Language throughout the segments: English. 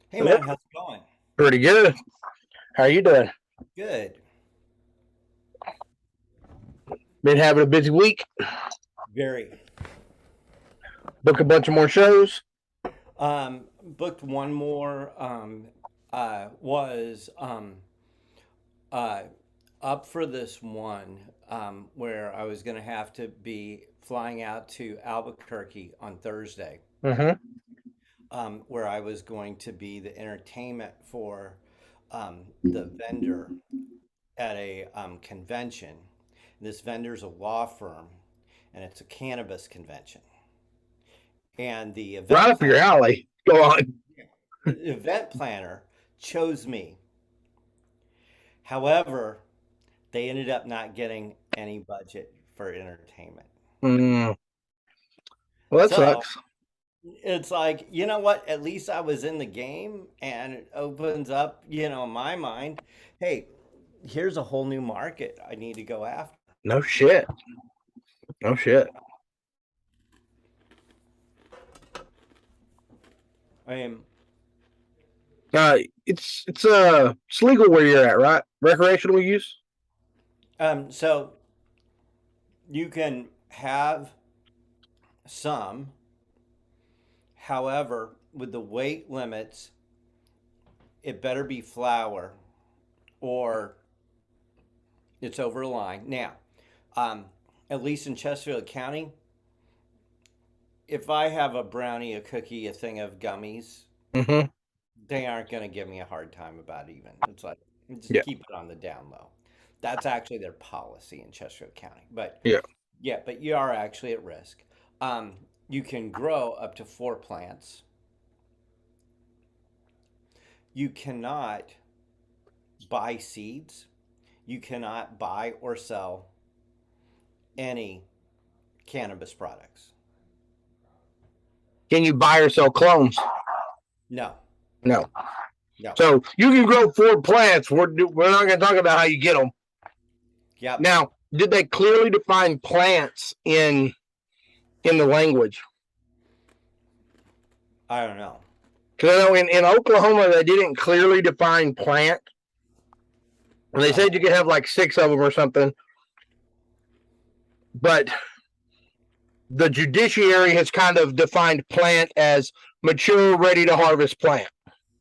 Hey Hello. man, how's it going? Pretty good. How are you doing? Good. Been having a busy week. Very. Book a bunch of more shows. Booked one more. Was uh, up for this one where I was going to have to be flying out to Albuquerque on Thursday, Mm-hmm. where I was going to be the entertainment for the vendor at a convention. This vendor's a law firm, and it's a cannabis convention. And the Right up your alley. Go on. event planner chose me. However, they ended up not getting any budget for entertainment. Mm. Well, that So sucks. it's like, you know what? At least I was in the game and it opens up, in my mind, hey, here's a whole new market I need to go after. No shit. No shit. I mean, It's legal where you're at, right? Recreational use. so you can have some, however, with the weight limits, it better be flour or it's over a line. Now, um, at least in Chesterfield County, if I have a brownie, a cookie, a thing of gummies, Mm-hmm. they aren't going to give me a hard time about it even. It's like, just Yeah. keep it on the down low. That's actually their policy in Chesterfield County. But Yeah. yeah, but you are actually at risk. Um, you can grow up to 4 plants. You cannot buy seeds. You cannot buy or sell any cannabis products. Can you buy or sell clones? No, No. no. So you can grow 4 plants. We're not going to talk about how you get them. Yep. Now, did they clearly define plants in the language? I don't know. Because I know in Oklahoma they didn't clearly define plant. And they Uh-huh. said you could have like 6 of them or something. But the judiciary has kind of defined plant as mature, ready to harvest plant.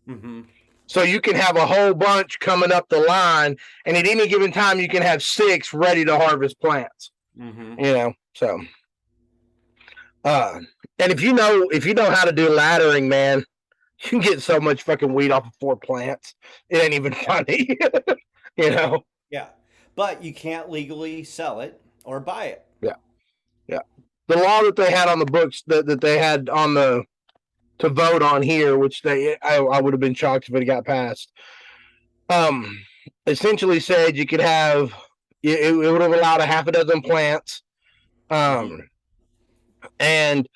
Mm-hmm. So you can have a whole bunch coming up the line, and at any given time you can have 6 ready to harvest plants. Mm-hmm. So uh, and if you know how to do laddering, man, you can get so much fucking weed off of 4 plants. It ain't even funny. you know. Yeah. But you can't legally sell it or buy it. Yeah. Yeah. The law that they had on the books that they had on the to vote on here, which I would have been shocked if it got passed. Um, essentially said you could have it would have allowed a half a dozen plants, Mm-hmm. and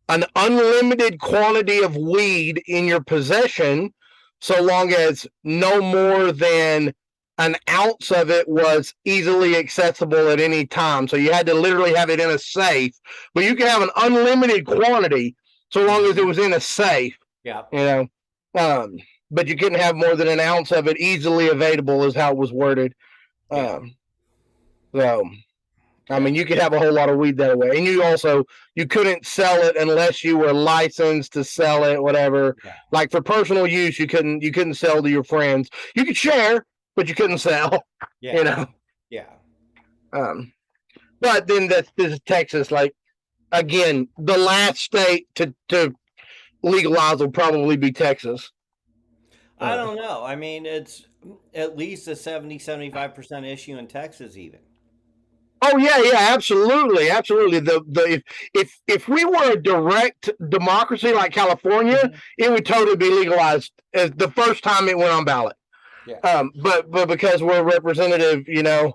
an unlimited quantity of weed in your possession, so long as no more than an ounce of it was easily accessible at any time. So you had to literally have it in a safe, but you can have an unlimited quantity so long as it Mm-hmm. was in a safe. Yeah. You know, um, but you couldn't have more than an ounce of it easily available, is how it was worded. Yeah. Um, so I Yeah. mean, you could have a whole lot of weed that way, and you couldn't sell it unless you were licensed to sell it, whatever. Yeah. Like for personal use, you couldn't sell to your friends. You could share, but you couldn't sell. You Yeah. know. Yeah. Um, but then this is Texas. Like again, the last state to legalize will probably be Texas. I Uh, don't know. I mean, it's at least a 70-75% issue in Texas even. Oh yeah, yeah, absolutely, absolutely. If we were a direct democracy like California, Hmm. it would totally be legalized as the first time it went on ballot. Yeah. But because we're representative, the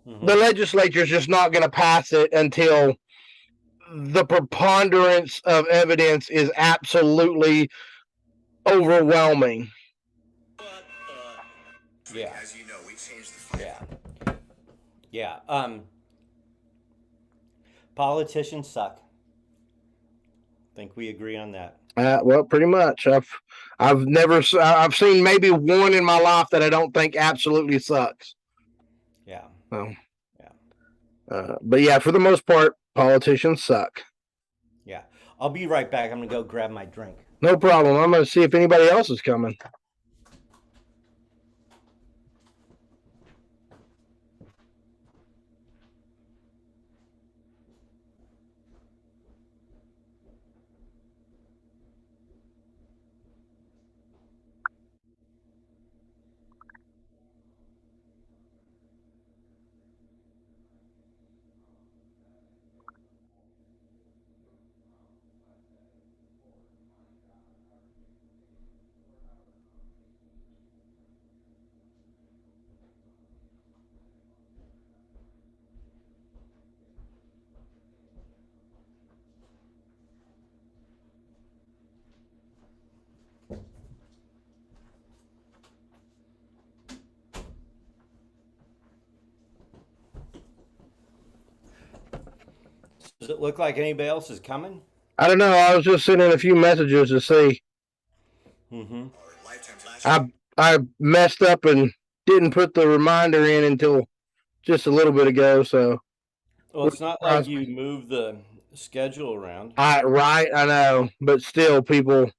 Hmm. legislature is just not going to pass it until the preponderance of evidence is absolutely overwhelming. Yeah. Yeah. Yeah. Politicians suck. Think we agree on that. Well, pretty much. I've seen maybe one in my life that I don't think absolutely sucks. Yeah. So, Yeah. But yeah, for the most part, politicians suck. Yeah. I'll be right back. I'm gonna go grab my drink. No problem. I'm going to see if anybody else is coming. Does it look like anybody else is coming? I don't know. I was just sending a few messages to see. Mm-hmm. I messed up and didn't put the reminder in until just a little bit ago. So, Well, it's not like you move the schedule around. I know, but still, people, if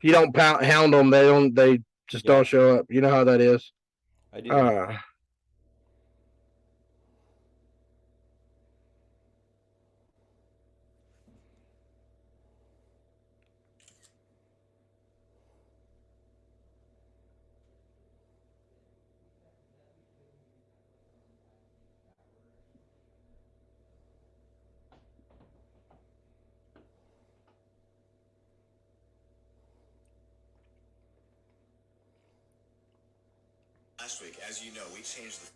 you don't hound them, they just don't show up. You know how that is. I do. Last week, as you know, we changed the.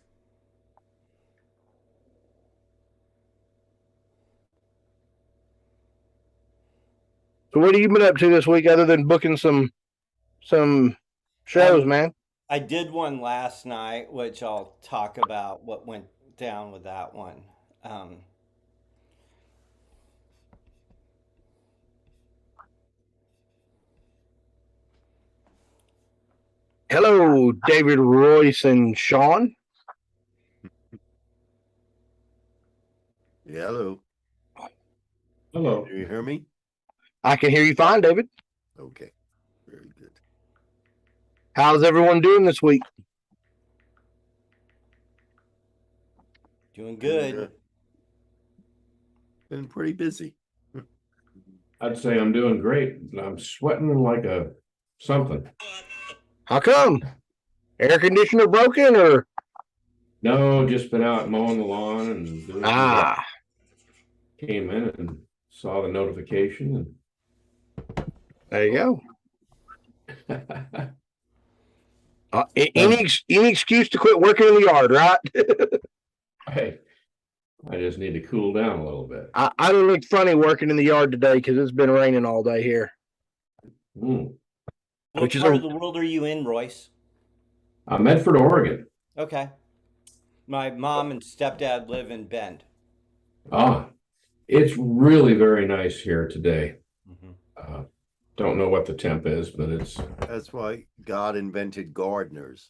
So, what have you been up to this week other than booking some shows, man? I did one last night, which I'll talk about what went down with that one. Hello, David, Royce, and Sean. Yeah, hello. Hello. Do you hear me? I can hear you fine, David. Okay. Very good. How's everyone doing this week? Doing good. Been pretty busy. I'd say I'm doing great. I'm sweating like a something. How come? Air conditioner broken or? No, just been out mowing the lawn and doing came in and saw the notification There you and go. Any excuse to quit working in the yard, right? hey, I just need to cool down a little bit. I looked funny working in the yard today because it's been raining all day here. What part of the world are you in, Royce? Medford, Oregon. Okay. My mom and stepdad live in Bend. It's really very nice here today. Mm-hmm. Don't know what the temp is, but That's why God invented gardeners.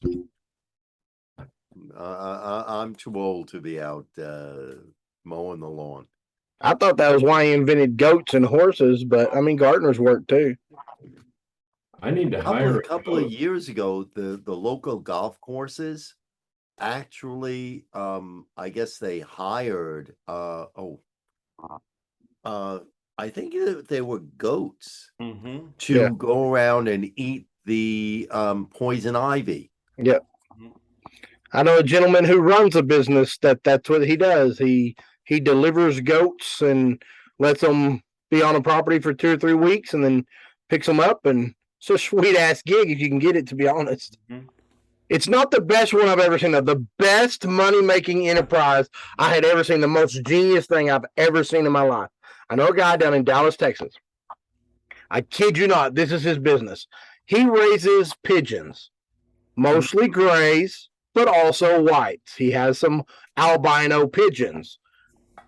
I'm too old to be out mowing the lawn. I thought that was why he invented goats and horses, but I mean, gardeners work too. I need to hire A couple of years ago, the local golf courses actually, I guess they hired, I think they were goats to go around and eat the poison ivy. Yep. I know a gentleman who runs a business that's what he does. He delivers goats and lets them be on a property for 2 or 3 weeks and then picks them up. And it's a sweet ass gig if you can get it, to be honest. Mm-hmm. It's not the best one I've ever seen. The best money-making enterprise I had ever seen. The most genius thing I've ever seen in my life. I know a guy down in Dallas, Texas. I kid you not, this is his business. He raises pigeons, mostly grays, but also whites. He has some albino pigeons,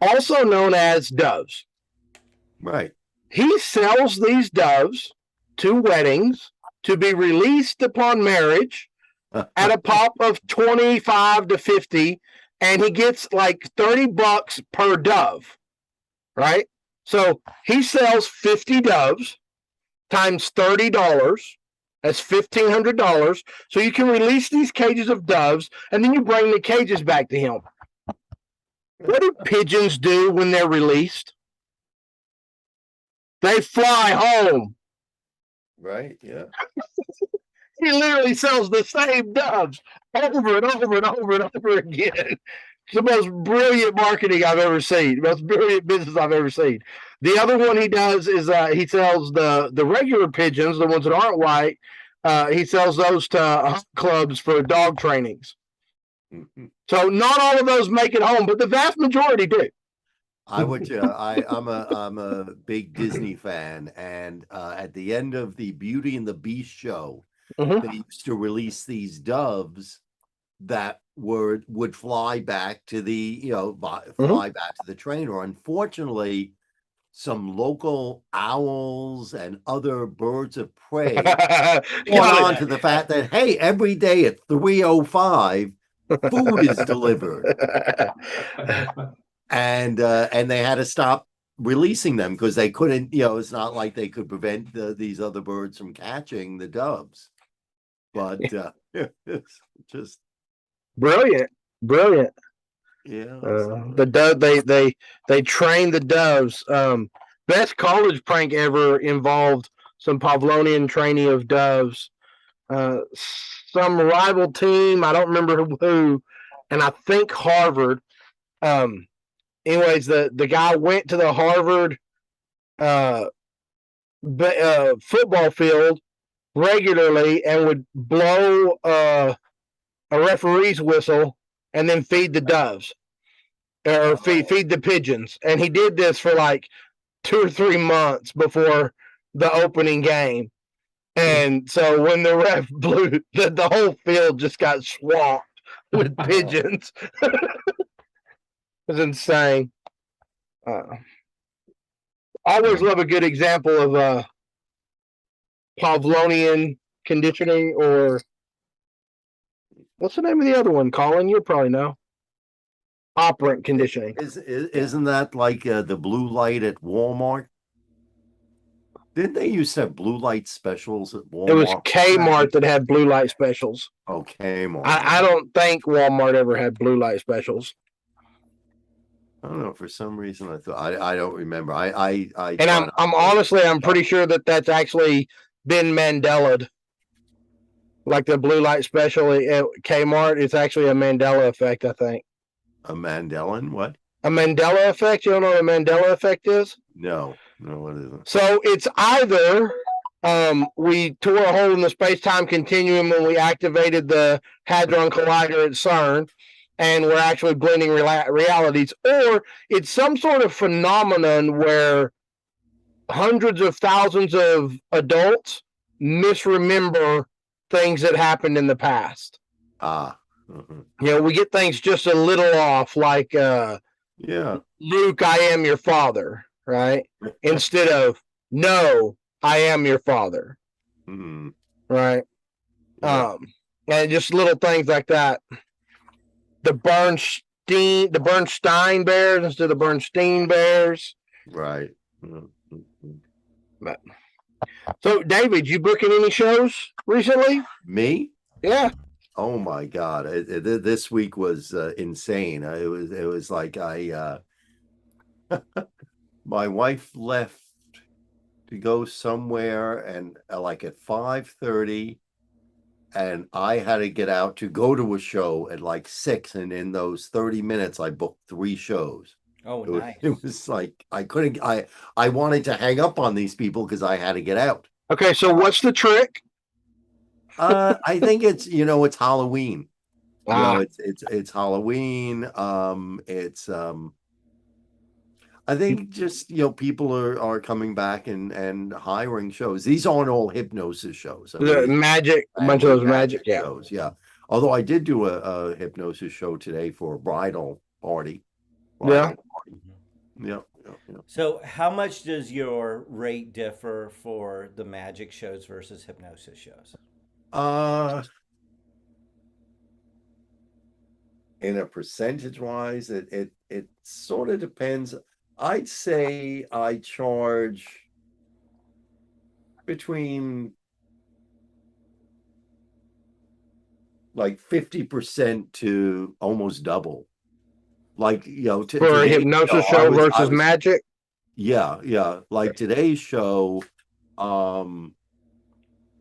also known as doves. Right. he sells these doves to weddings to be released upon marriage at a pop of 25 to 50, and he gets like $30 per dove, right? So he sells 50 doves times $30. That's $1,500. So you can release these cages of doves, and then you bring the cages back to him. What do pigeons do when they're released? They fly home. Right. Yeah. He literally sells the same doves over and over and over and over again. It's the most brilliant marketing I've ever seen. Most brilliant business I've ever seen. The other one he does is he sells the regular pigeons, the ones that aren't white. He sells those to hunt clubs for dog trainings. So not all of those make it home, but the vast majority do. I'm a big Disney fan, and at the end of the Beauty and the Beast show, they used to release these doves that would fly back to the fly back to the trainer. Unfortunately, some local owls and other birds of prey caught on to the fact that, hey, every day at 3:05, food is delivered. And they had to stop releasing them because they couldn't, it's not like they could prevent these other birds from catching the doves. But it's just brilliant. Yeah. The dove, they train the doves. Best college prank ever involved some Pavlonian training of doves. Some rival team, I don't remember who, and I think Harvard. Anyways, the guy went to the Harvard football field regularly and would blow a referee's whistle and then feed the doves or feed the pigeons. And he did this for like 2 or 3 months before the opening game. And so when the ref blew, the whole field just got swamped with pigeons. It was insane. I always love a good example of Pavlonian conditioning, or what's the name of the other one, Colin? You'll probably know. Operant conditioning. Isn't that like the blue light at Walmart? Didn't they used to have blue light specials at Walmart? It was Kmart that had blue light specials. Oh, Kmart. I don't think Walmart ever had blue light specials. I don't know. For some reason, I thought I don't remember. I'm honestly, I'm pretty sure that that's actually been Mandela'd. Like the blue light special at Kmart, it's actually a Mandela effect, I think. A Mandela? What? A Mandela effect? You don't know what a Mandela effect is? No, what is it? So it's either we tore a hole in the space-time continuum when we activated the Hadron Collider at CERN, and we're actually blending realities, or it's some sort of phenomenon where hundreds of thousands of adults misremember things that happened in the past. We get things just a little off, like Luke, I am your father, right? Instead of no, I am your father. Right. And just little things like that. The Bernstein Bears instead of Bernstein Bears. Right. But, so, David, you booking any shows recently? Me? Yeah. Oh my God! This week was insane. It was like my wife left to go somewhere, and like at 5:30. And I had to get out to go to a show at like 6. And in those 30 minutes, I booked 3 shows. Oh, nice. It was like, I couldn't, I wanted to hang up on these people because I had to get out. Okay. So what's the trick? I think it's, it's Halloween. It's Halloween. I think just, people are coming back and hiring shows. These aren't all hypnosis shows. Magic, a bunch of those magic shows. Yeah. Although I did do a hypnosis show today for a bridal party. Yeah. So, how much does your rate differ for the magic shows versus hypnosis shows? In a percentage wise, it sort of depends. I'd say I charge between like 50% to almost double. Like, For a today's hypnosis I show was versus magic. yeah. Like today's show, um,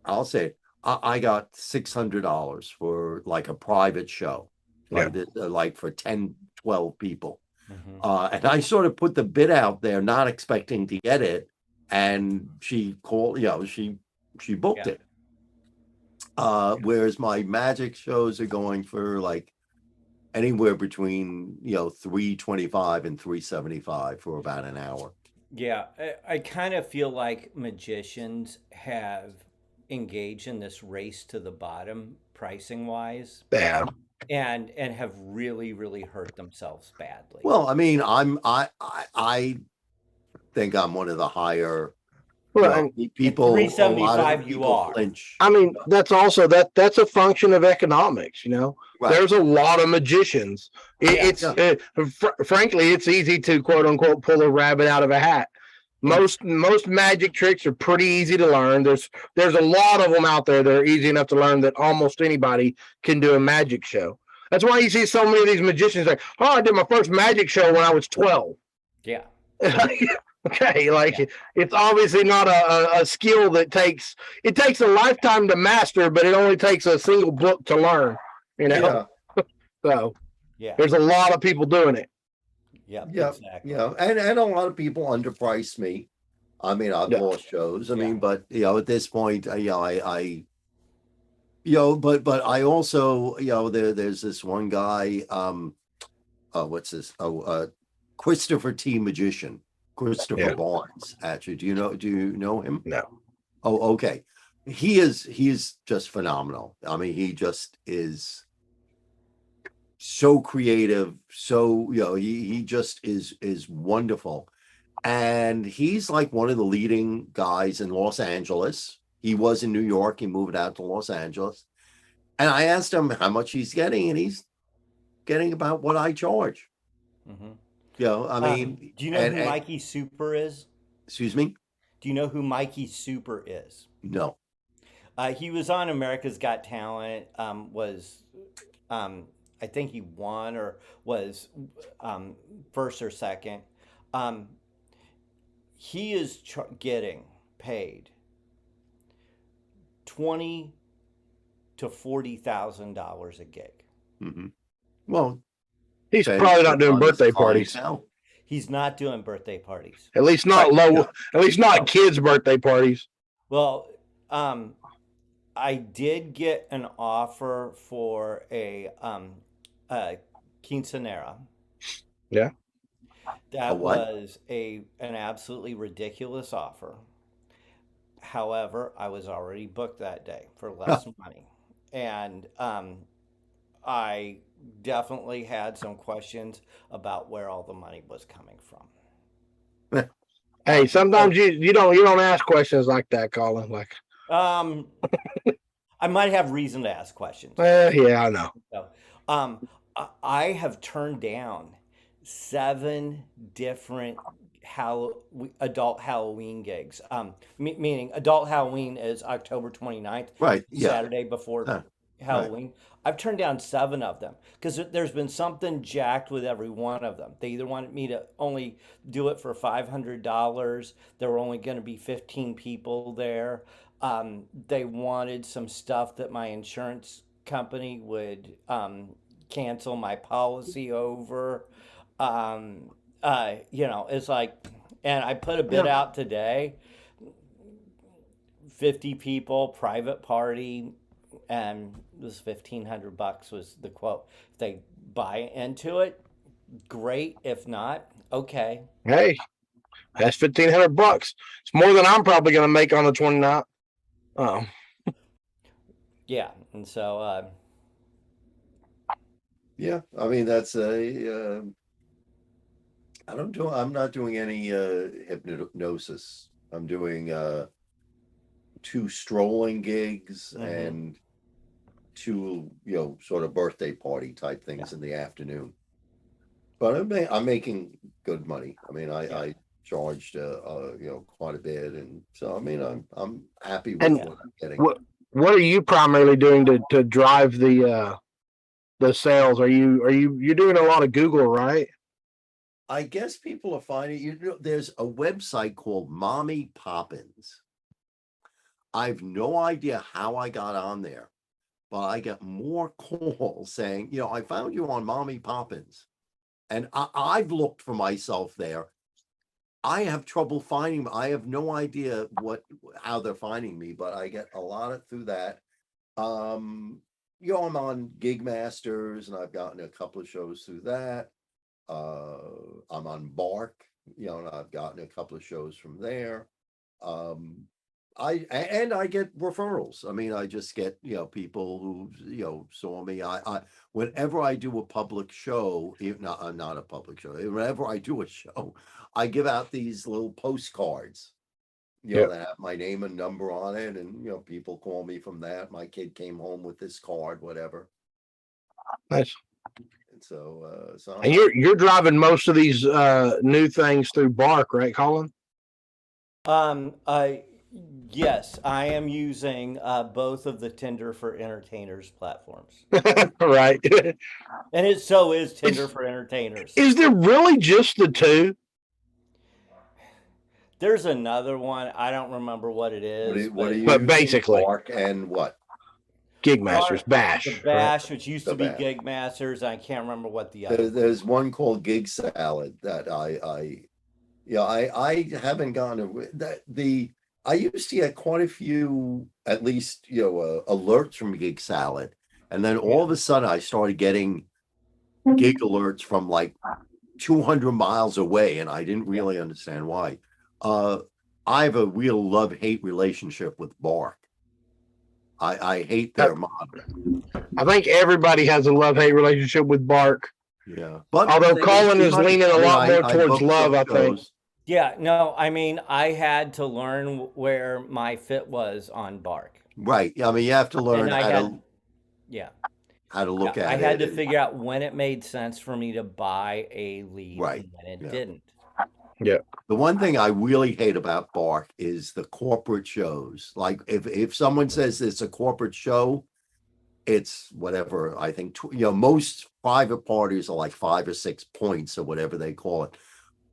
I'll say I got $600 for like a private show, Yeah. like for 10, 12 people. Mm-hmm. And I sort of put the bid out there, not expecting to get it. And she called, she booked Yeah. it. Whereas my magic shows are going for like anywhere between, 325 and 375 for about an hour. Yeah, I kind of feel like magicians have engaged in this race to the bottom pricing wise Yeah. and have really hurt themselves badly. Well, I mean, I think I'm one of the higher, Well, and At people, a lot of 375 you people are. flinch. I mean, that's also that's a function of economics. Right. There's a lot of magicians. Frankly, it's easy to quote unquote pull a rabbit out of a hat. Most magic tricks are pretty easy to learn. There's a lot of them out there that are easy enough to learn that almost anybody can do a magic show. That's why you see so many of these magicians like, oh, I did my first magic show when I was 12. Yeah. Okay, it's obviously not a skill that takes a lifetime to master, but it only takes a single book to learn. Yeah. So Yeah. there's a lot of people doing it. Yeah. Yeah. Exactly. And a lot of people underprice me. I mean, I've lost shows. I mean, but at this point, I but I also, there's this one guy, what's this? Christopher T. Magician, Christopher Barnes. Actually, do you know him? No. Oh, okay. He's just phenomenal. I mean, he just is so creative. So, he just is wonderful. And he's like one of the leading guys in Los Angeles. He was in New York. He moved out to Los Angeles. And I asked him how much he's getting, and he's getting about what I charge. Mm-hmm. I mean, do you know who Mikey Super is? Excuse me? Do you know who Mikey Super is? No. He was on America's Got Talent. I think he won or was first or second. He is getting paid $20,000 to $40,000 a gig. Mm-hmm. Well, he's probably not doing birthday parties. He's not doing birthday parties. At least not At least not kids' birthday parties. Well, I did get an offer for a quinceanera. Yeah. That was an absolutely ridiculous offer. However, I was already booked that day for less money. And I definitely had some questions about where all the money was coming from. Hey, sometimes you don't ask questions like that, Colin. Like, I might have reason to ask questions. Yeah, I know. So, I have turned down 7 different adult Halloween gigs. Meaning adult Halloween is October 29th, right? Yeah. Saturday before Halloween. Right. I've turned down 7 of them because there's been something jacked with every one of them. They either wanted me to only do it for $500. There were only going to be 15 people there. They wanted some stuff that my insurance company would cancel my policy over. It's like, and I put a bid out today, 50 people, private party, and it was $1,500 was the quote. If they buy into it, great. If not, okay. Hey, that's $1,500. It's more than I'm probably going to make on the 29th. Oh. Yeah, and so yeah, I mean that's I'm not doing any hypnosis. I'm doing 2 strolling gigs Mhm. and 2, sort of birthday party type things Yeah. in the afternoon. But I'm making good money. I mean, Yeah. I charged quite a bit, and so I mean, I'm happy with And what I'm getting. what are you primarily doing to drive the sales? You're doing a lot of Google, right? I guess people are finding, there's a website called Mommy Poppins. I've no idea how I got on there, but I get more calls saying, I found you on Mommy Poppins. And I've looked for myself there. I have trouble finding. I have no idea how they're finding me, but I get a lot of through that. I'm on Gig Masters, and I've gotten a couple of shows through that. I'm on Bark, and I've gotten a couple of shows from there. Um, I get referrals. I mean, I just get, people who, saw me. I whenever I do a public show, even not a public show, whenever I do a show, I give out these little postcards, Yeah. that have my name and number on it, and people call me from that. My kid came home with this card, whatever. Nice. And so And you're driving most of these new things through Bark, right, Colin? I yes, I am using both of the Tinder for Entertainers platforms, Right. and it so is Tinder Is, for Entertainers. is there really just the two? There's another one. I don't remember what it is, what are you But using? basically, Bark and what? Gig Masters, the Bash, right? Bash, which used The to be Bash. Gig Masters. I can't remember what the other. There's one called Gig Salad that I haven't gotten I used to get quite a few, at least, alerts from Gig Salad. And then all of a sudden I started getting gig alerts from like 200 miles away, and I didn't really understand why. I have a real love-hate relationship with Bark. I hate their model. I think everybody has a love-hate relationship with Bark. Yeah. But Although they Colin see is money. leaning a I mean, lot more I towards booked love, some I think. shows. Yeah, no, I mean, I had to learn where my fit was on Bark. Right. I mean, you have to learn And I how had, to yeah, look I at had it. to figure out when it made sense for me to buy a lead Right. and when it Yeah. didn't. Yeah. The one thing I really hate about Bark is the corporate shows. Like if someone says it's a corporate show, it's whatever. I think most private parties are like 5 or 6 points or whatever they call it.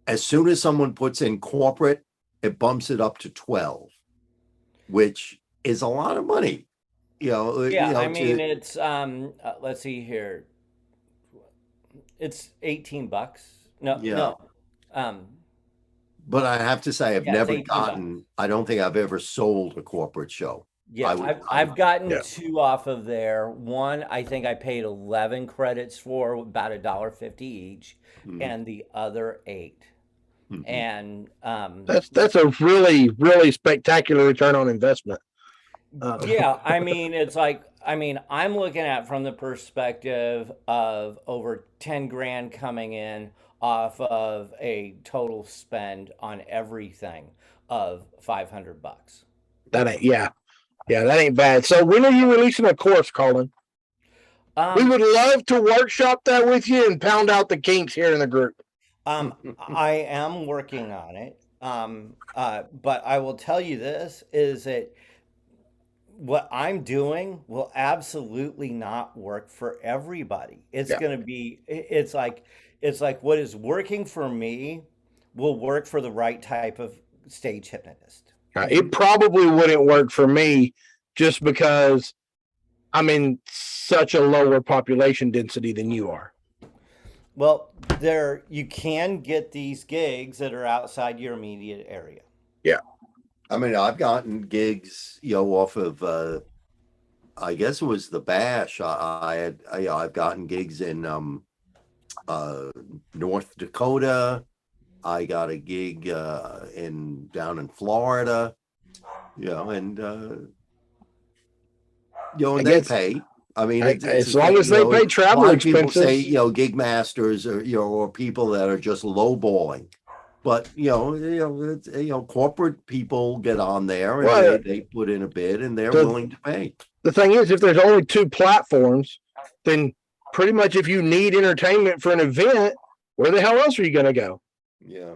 As soon as someone puts in corporate, it bumps it up to 12, which is a lot of money. Yeah, I mean, it's let's see here. It's $18. No, Yeah. no. Um, But I have to say, yeah, it's $18. I don't think I've ever sold a corporate show. Yeah, I I've gotten Yeah. 2 off of there. One, I think I paid 11 credits for about $1.50 each, Mhm, and the other 8. mhm. And That's a really, really spectacular return on investment. yeah, I mean, it's like, I mean, I'm looking at from the perspective of over 10 grand coming in off of a total spend on everything of $500. That ain't that ain't bad. So when are you releasing a course, Colin? We would love to workshop that with you and pound out the kinks here in the group. I am working on it. But I will tell you this is that what I'm doing will absolutely not work for everybody. It's Yeah. going to be it's like what is working for me will work for the right type of stage hypnotist. It probably wouldn't work for me just because I'm in such a lower population density than you are. Well, you can get these gigs that are outside your immediate area. Yeah. I mean, I've gotten gigs, off of I guess it was the Bash. I've gotten gigs in North Dakota. I got a gig down in Florida, and and they pay. I mean, it's As the long thing, as they pay a travel lot of people say, expenses. gig masters or, or people that are just lowballing. But, corporate people get on there and Well, they put in a bid and they're the willing to pay. the thing is, if there's only 2 platforms, then pretty much if you need entertainment for an event, where the hell else are you going to go? Yeah.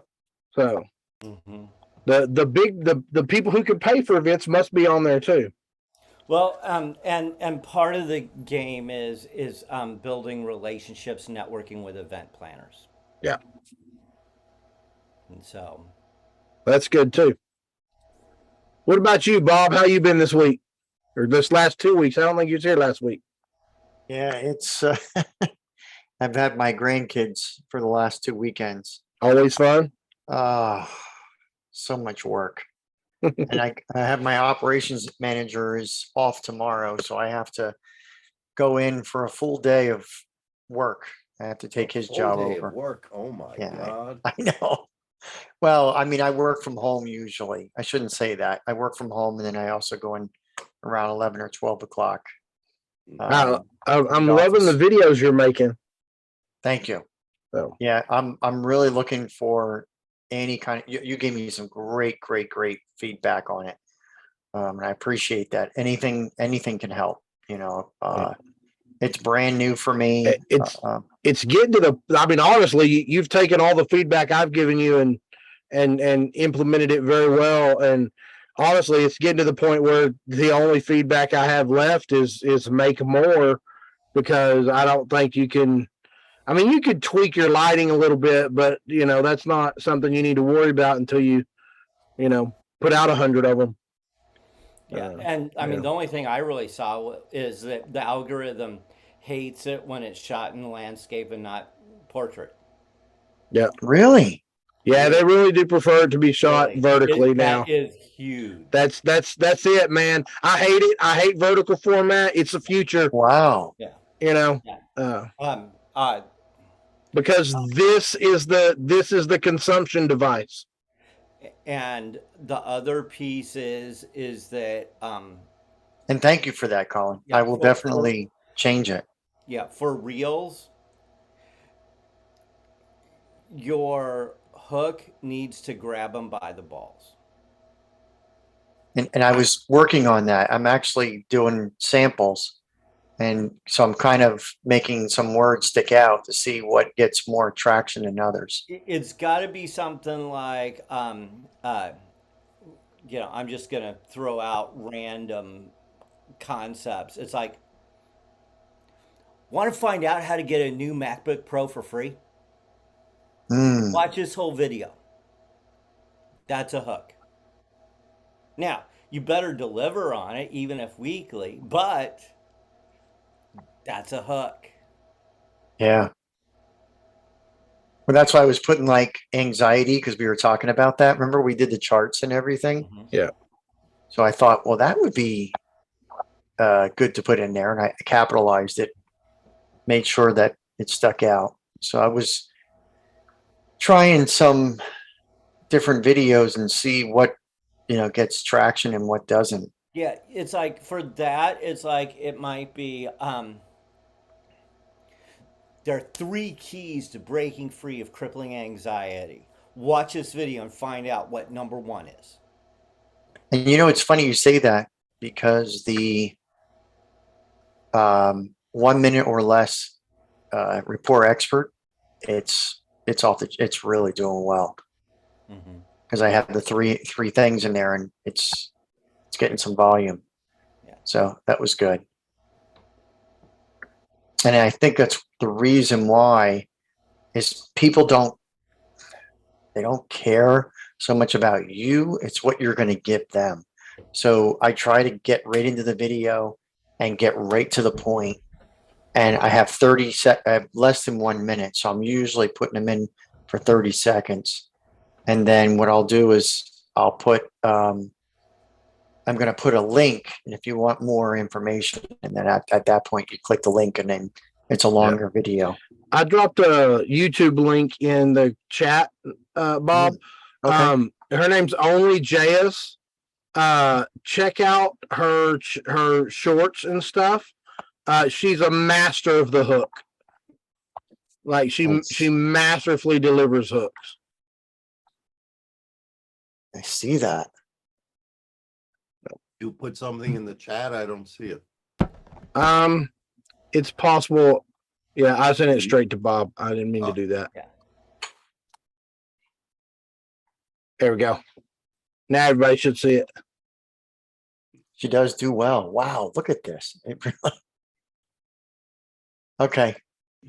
So Mhm. the people who can pay for events must be on there too. Well, and part of the game is building relationships, networking with event planners, Yeah, and so that's good too. What about you, Bob? How you been this week or this last 2 weeks? I don't think you was here last week. Yeah, it's I've had my grandkids for the last 2 weekends. Always fun. So much work. And I have my operations manager is off tomorrow, so I have to go in for a full day of work. I have to take his Full job day of over. work. Oh my Yeah, God. I know. Well, I mean, I work from home usually. I shouldn't say that. I work from home and then I also go in around 11 or 12 o'clock. I'm to the loving the office. videos you're making. Thank you. So Yeah, I'm really looking for any kind of you gave me some great feedback on it. And I appreciate that. Anything can help, it's brand new for me. it's getting to the. I mean, honestly, you've taken all the feedback I've given you and implemented it very well. And honestly, it's getting to the point where the only feedback I have left is make more, because I don't think you can. I mean, you could tweak your lighting a little bit, but that's not something you need to worry about until you put out 100 of them. yeah. And I mean, yeah. the only thing I really saw is that the algorithm hates it when it's shot in landscape and not portrait. Yeah. Really? Yeah, they really do prefer it to be shot Really. vertically now. That is huge. That's it, man. I hate it. I hate vertical format. It's the future. Wow. Yeah. Yeah. Um. Because this is the consumption device. And the other piece is that And thank you for that, Colin. yeah, I will definitely change it. yeah, for reels, your hook needs to grab them by the balls. And I was working on that. I'm actually doing samples. And so I'm kind of making some words stick out to see what gets more traction than others. It's got to be something like I'm just gonna throw out random concepts. It's like, want to find out how to get a new MacBook Pro for free? Watch this whole video. That's a hook. Now, you better deliver on it, even if weekly, but that's a hook. Yeah. Well, that's why I was putting like anxiety, because we were talking about that. Remember, we did the charts and everything. Yeah. So I thought, well, that would be good to put in there, and I capitalized it, made sure that it stuck out. So I was trying some different videos and see what gets traction and what doesn't. Yeah, it's like for that, it's like it might be there are 3 keys to breaking free of crippling anxiety. Watch this video and find out what number 1 is. And it's funny you say that, because the 1 minute or less rapport expert, it's really doing well, because I have the three things in there, and it's getting some volume. Yeah. So that was good. And I think that's the reason why is people don't care so much about you. It's what you're going to give them. So I try to get right into the video and get right to the point. And I have I have less than 1 minute. So I'm usually putting them in for 30 seconds. And then what I'll do is I'll put, I'm going to put a link. And if you want more information, and then at that point, you click the link, and then it's a longer video. I dropped a YouTube link in the chat, Bob. Okay. Her name's Only JS. Check out her shorts and stuff. She's a master of the hook. Like she masterfully delivers hooks. I see that. You put something in the chat. I don't see it. It's possible. Yeah, I sent it straight to Bob. I didn't mean to do that. Yeah. There we go. Now everybody should see it. She does do well. Wow, look at this. Okay.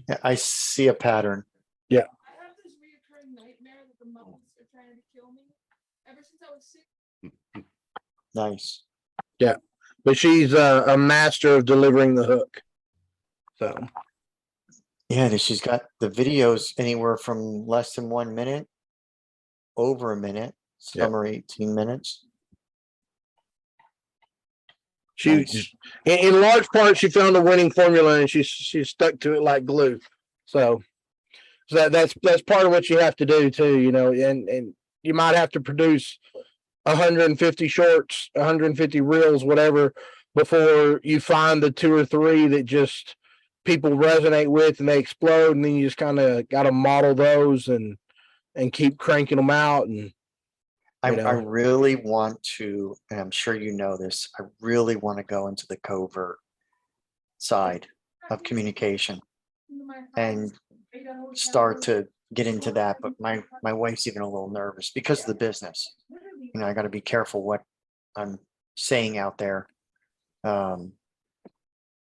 Yeah, I see a pattern. Yeah. I have this reoccurring nightmare that the monks are trying to kill me ever since I was 6. Nice. Yeah. But she's a master of delivering the hook. So Yeah, she's got the videos anywhere from less than 1 minute, over a minute, some are 18 minutes. she, Nice. in large part, she found a winning formula and she stuck to it like glue. So that's part of what you have to do too, you know, and you might have to produce 150 shorts, 150 reels, whatever, before you find the 2 or 3 that just people resonate with and they explode, and then you just kind of got to model those and keep cranking them out. And I really want to, and I'm sure you know this, I really want to go into the covert side of communication and start to get into that. But my wife's even a little nervous because of the business. You know, I got to be careful what I'm saying out there.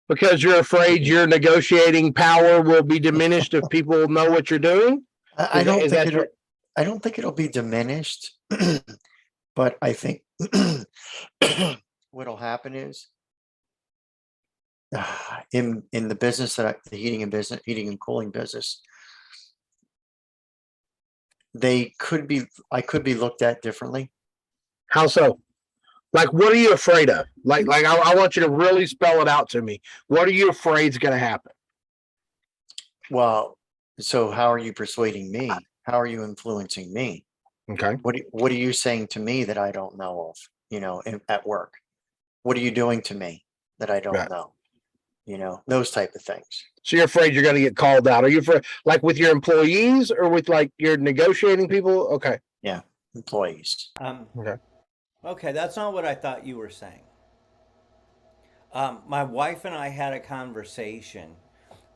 Because you're afraid your negotiating power will be diminished if people know what you're doing. I don't think it'll be diminished, but I think what'll happen is in the business that the heating and cooling business, I could be looked at differently. How so? Like, what are you afraid of? Like I want you to really spell it out to me. What are you afraid is going to happen? Well, so how are you persuading me? How are you influencing me? Okay. What are you saying to me that I don't know of, you know, at work? What are you doing to me that I don't know? You know, those type of things. So you're afraid you're going to get called out. Are you afraid, like with your employees or with like your negotiating people? Okay. Yeah. Employees. Okay. Okay, that's not what I thought you were saying. My wife and I had a conversation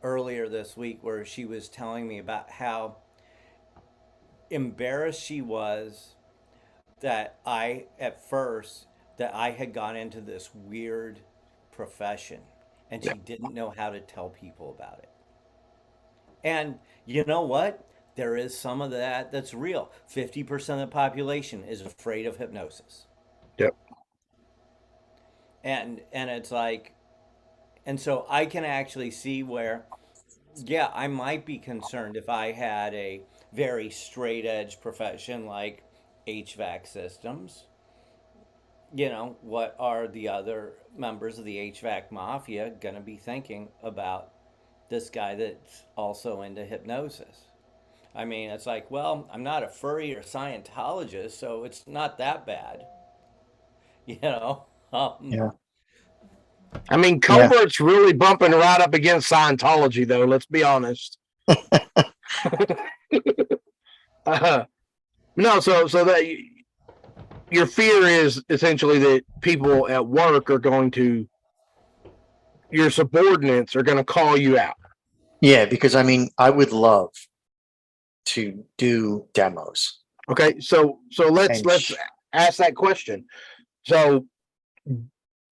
earlier this week where she was telling me about how embarrassed she was that I had gone into this weird profession and she didn't know how to tell people about it. And you know what? There is some of that that's real. 50% of the population is afraid of hypnosis. Yep. And it's like, and so I can actually see where, yeah, I might be concerned if I had a very straight edge profession like HVAC systems. You know, what are the other members of the HVAC mafia going to be thinking about this guy that's also into hypnosis? I mean, it's like, well, I'm not a furry or Scientologist, so it's not that bad. You know? Yeah. I mean, covert's really bumping right up against Scientology, though. Let's be honest. No, so that your fear is essentially that people at work are going to, your subordinates are going to call you out. Yeah, because I mean, I would love to do demos. Okay, so let's ask that question. So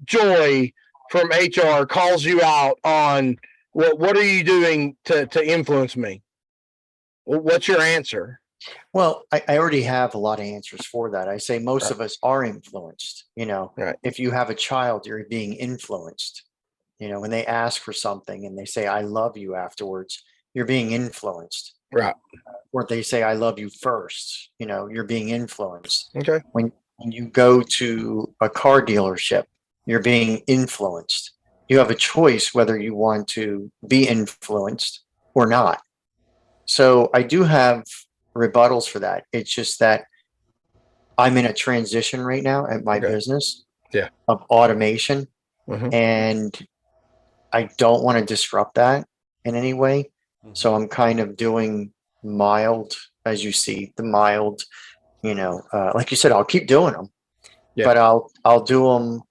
Joy from HR calls you out on what are you doing to influence me? What's your answer? Well, I already have a lot of answers for that. I say most of us are influenced. You know, if you have a child, you're being influenced. You know, when they ask for something and they say, I love you afterwards, you're being influenced. Right. Or they say, I love you first, you know, you're being influenced. Okay. When you go to a car dealership, you're being influenced. You have a choice whether you want to be influenced or not. So I do have rebuttals for that. It's just that I'm in a transition right now at my business of automation. And I don't want to disrupt that in any way. So I'm kind of doing mild, as you see, the mild, like you said, I'll keep doing them, Yeah. but I'll do them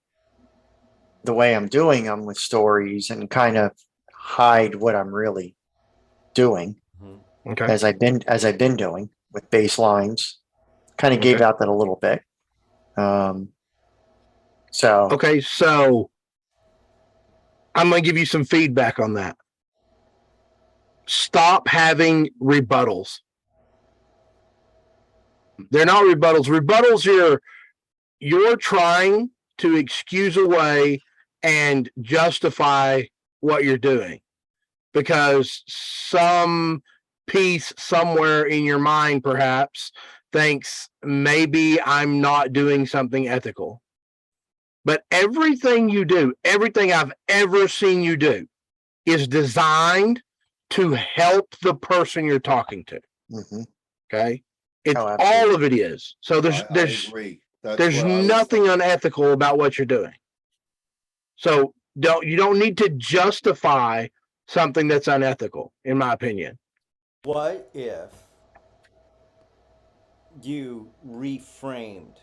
the way I'm doing them with stories and kind of hide what I'm really doing Okay. as I've been doing with baselines. Kind of gave Okay. out that a little bit. So Okay, so I'm going to give you some feedback on that. Stop having rebuttals. They're not rebuttals. Rebuttals, you're trying to excuse away and justify what you're doing because some piece somewhere in your mind perhaps thinks maybe I'm not doing something ethical. But everything you do, everything I've ever seen you do is designed to help the person you're talking to. mhm. Okay. It's Oh, absolutely. all of it is. So I there's agree. That's there's what I was nothing unethical about what you're doing. So you don't need to justify something that's unethical, in my opinion. What if you reframed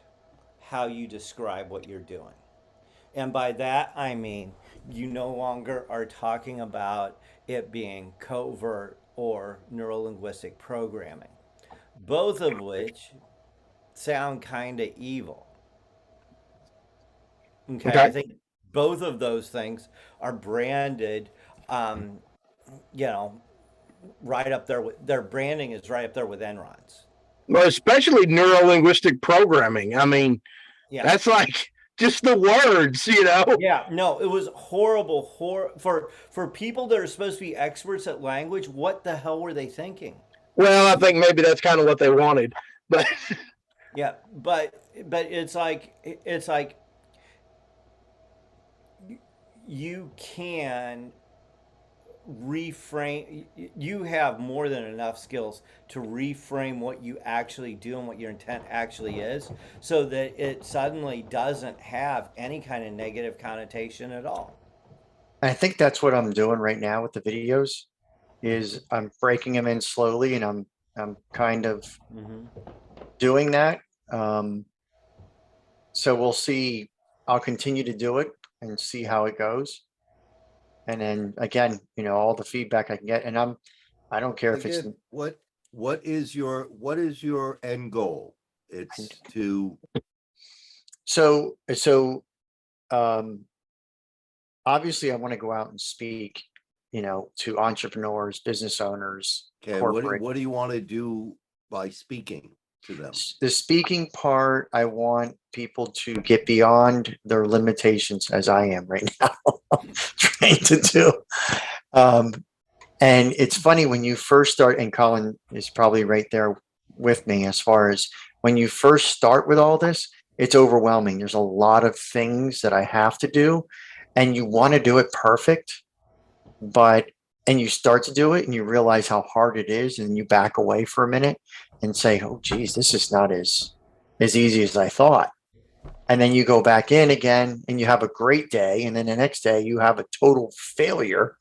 how you describe what you're doing? And by that, I mean you no longer are talking about it being covert or neurolinguistic programming, both of which sound kind of evil. Okay, I Okay. think both of those things are branded, um, you know, right up there with their branding is right up there with Enron's. Well, especially neurolinguistic programming. I mean, Yeah. that's like just the words, Yeah, no, it was horrible. For people that are supposed to be experts at language, what the hell were they thinking? Well, I think maybe that's kind of what they wanted, but Yeah, but it's like you can reframe. You have more than enough skills to reframe what you actually do and what your intent actually is, so that it suddenly doesn't have any kind of negative connotation at all. I think that's what I'm doing right now with the videos is I'm breaking them in slowly and I'm kind of Mm-hmm. doing that. Um, so we'll see. I'll continue to do it and see how it goes. And then again, all the feedback I can get, and I don't care if it's again, what is your end goal? It's to so um obviously I want to go out and speak, to entrepreneurs, business owners, okay, corporate. what do you want to do by speaking to them? The speaking part, I want people to get beyond their limitations as I am right now, trying to do. Um, and it's funny when you first start, and Colin is probably right there with me as far as when you first start with all this, it's overwhelming. There's a lot of things that I have to do, and you want to do it perfect, but and you start to do it and you realize how hard it is, and you back away for a minute and say, oh geez, this is not as easy as I thought. And then you go back in again and you have a great day, and then the next day you have a total failure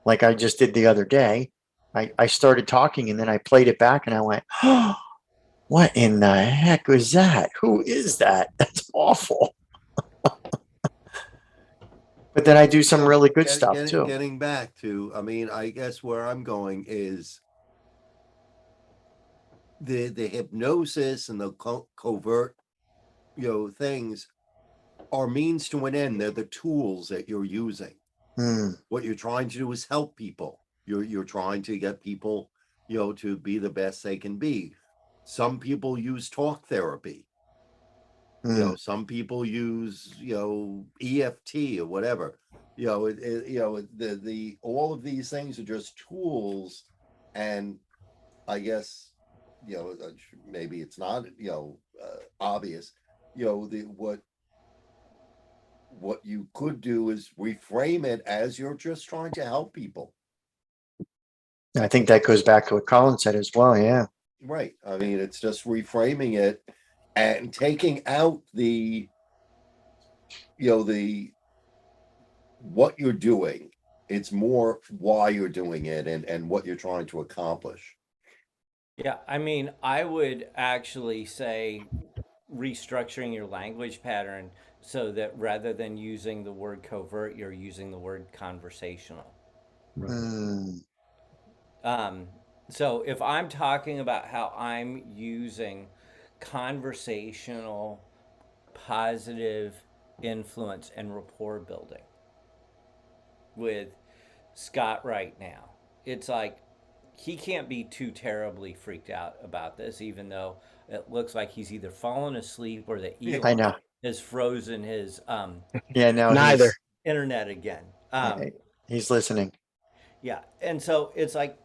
like I just did the other day. I started talking and then I played it back and I went, oh, what in the heck was that? Who is that? That's awful. But then I do some really good stuff too. Getting back to, I mean, I guess where I'm going is the hypnosis and the covert, things are means to an end. They're the tools that you're using. What you're trying to do is help people. You're trying to get people, to be the best they can be. Some people use talk therapy. Some people use, EFT or whatever. The all of these things are just tools, and I guess, maybe it's not, obvious. What you could do is reframe it as you're just trying to help people. I think that goes back to what Colin said as well. Yeah. Right. I mean, it's just reframing it and taking out the what you're doing It's more why you're doing it and what you're trying to accomplish. Yeah, I mean, I would actually say restructuring your language pattern so that rather than using the word covert, you're using the word conversational. Right. Mm, Um, so if I'm talking about how I'm using conversational, positive influence and rapport building with Scott right now, it's like he can't be too terribly freaked out about this, even though it looks like he's either fallen asleep or that I Elon know. has frozen his Yeah, no, Neither. internet again. he's listening. Yeah, and so it's like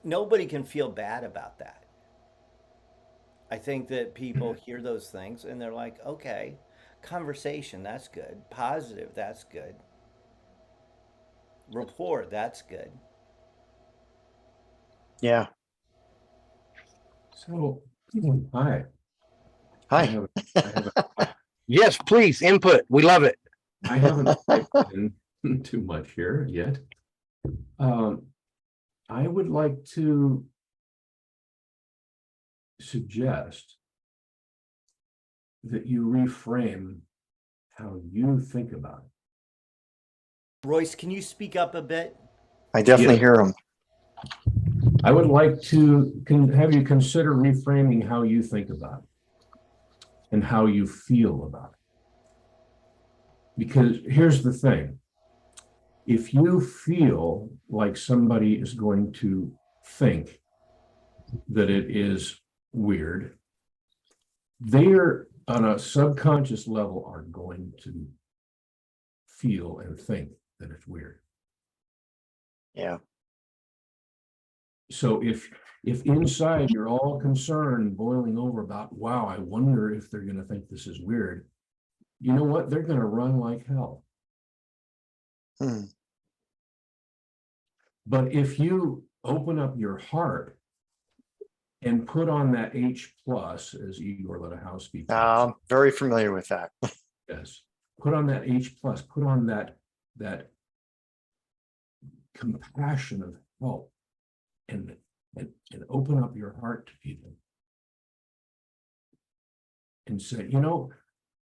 nobody can feel bad about that. I think that people hear those things and they're like, okay, conversation, that's good. Positive, that's good. Rapport, that's good. Yeah. So, hi. I Hi. have, I have, Yes, please input. We love it. I haven't typed in too much here yet. I would like to suggest that you reframe how you think about Royce, can you speak up a bit? I definitely Yeah. hear him. it. I would like to have you consider reframing how you think about it and how you feel about it. Because here's the thing. If you feel like somebody is going to think that it is weird, they're on a subconscious level are going to feel and think that it's weird. Yeah. So if inside you're all concerned, boiling over about, wow, I wonder if they're going to think this is weird, you know what? They're going to run like hell. Hmm. But if you open up your heart and put on that H plus, as Igor House Very familiar with that. yes, put on that H plus, put on that compassion of help, and open up your heart to people, and say, you know,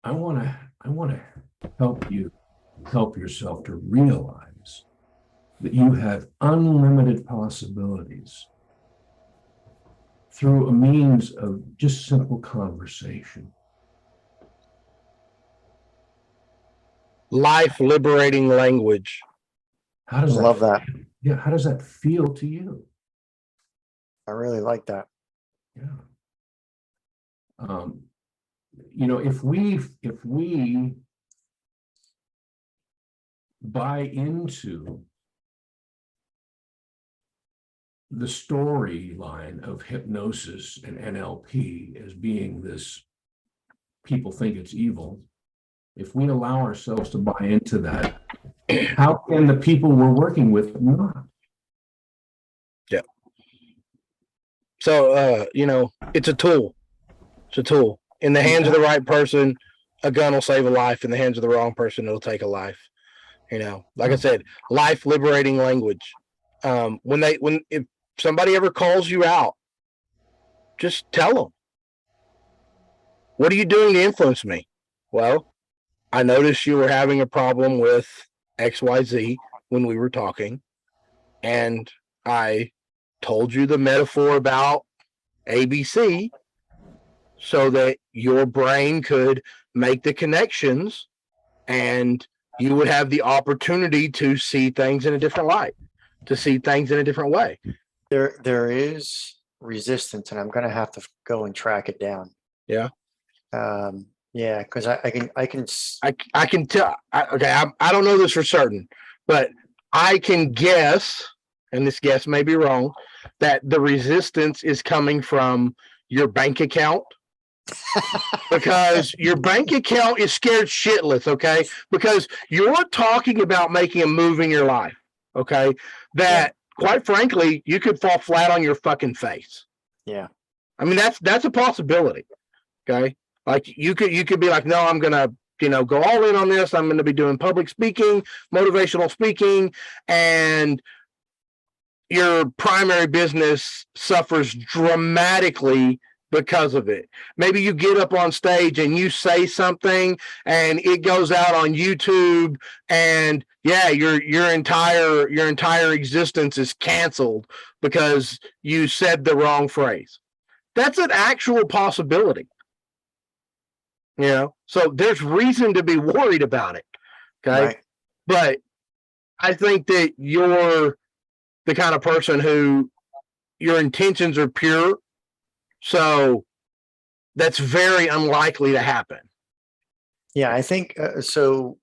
I want to help you help yourself to realize that you have unlimited possibilities through a means of just simple conversation. Life liberating language. How does Love that. Yeah, how does that feel to you? I really like that. Yeah. You know, if we buy into the storyline of hypnosis and NLP as being this, people think it's evil. If we allow ourselves to buy into that, how can the people we're working with not? Yeah. So, you know, it's a tool. It's a tool. In the hands of the right person, a gun will save a life. In the hands of the wrong person, it'll take a life. You know, like I said, life liberating language. If somebody ever calls you out, just tell them, what are you doing to influence me? Well, I noticed you were having a problem with XYZ when we were talking, and I told you the metaphor about ABC so that your brain could make the connections and you would have the opportunity to see things in a different light, to see things in a different way. There is resistance, and I'm going to have to go and track it down. Yeah. Yeah, because I can tell. I don't know this for certain, but I can guess, and this guess may be wrong, that the resistance is coming from your bank account. Because your bank account is scared shitless, okay? Because you're talking about making a move in your life, okay? That, quite frankly, you could fall flat on your fucking face. Yeah. I mean, that's a possibility, okay? Like you could be like, no, I'm gonna go all in on this. I'm going to be doing public speaking, motivational speaking, and your primary business suffers dramatically because of it. Maybe you get up on stage and you say something and it goes out on YouTube, and your entire existence is canceled because you said the wrong phrase. That's an actual possibility. So there's reason to be worried about it. Okay. Right. But I think that you're the kind of person who your intentions are pure. So that's very unlikely to happen. Yeah, I think so.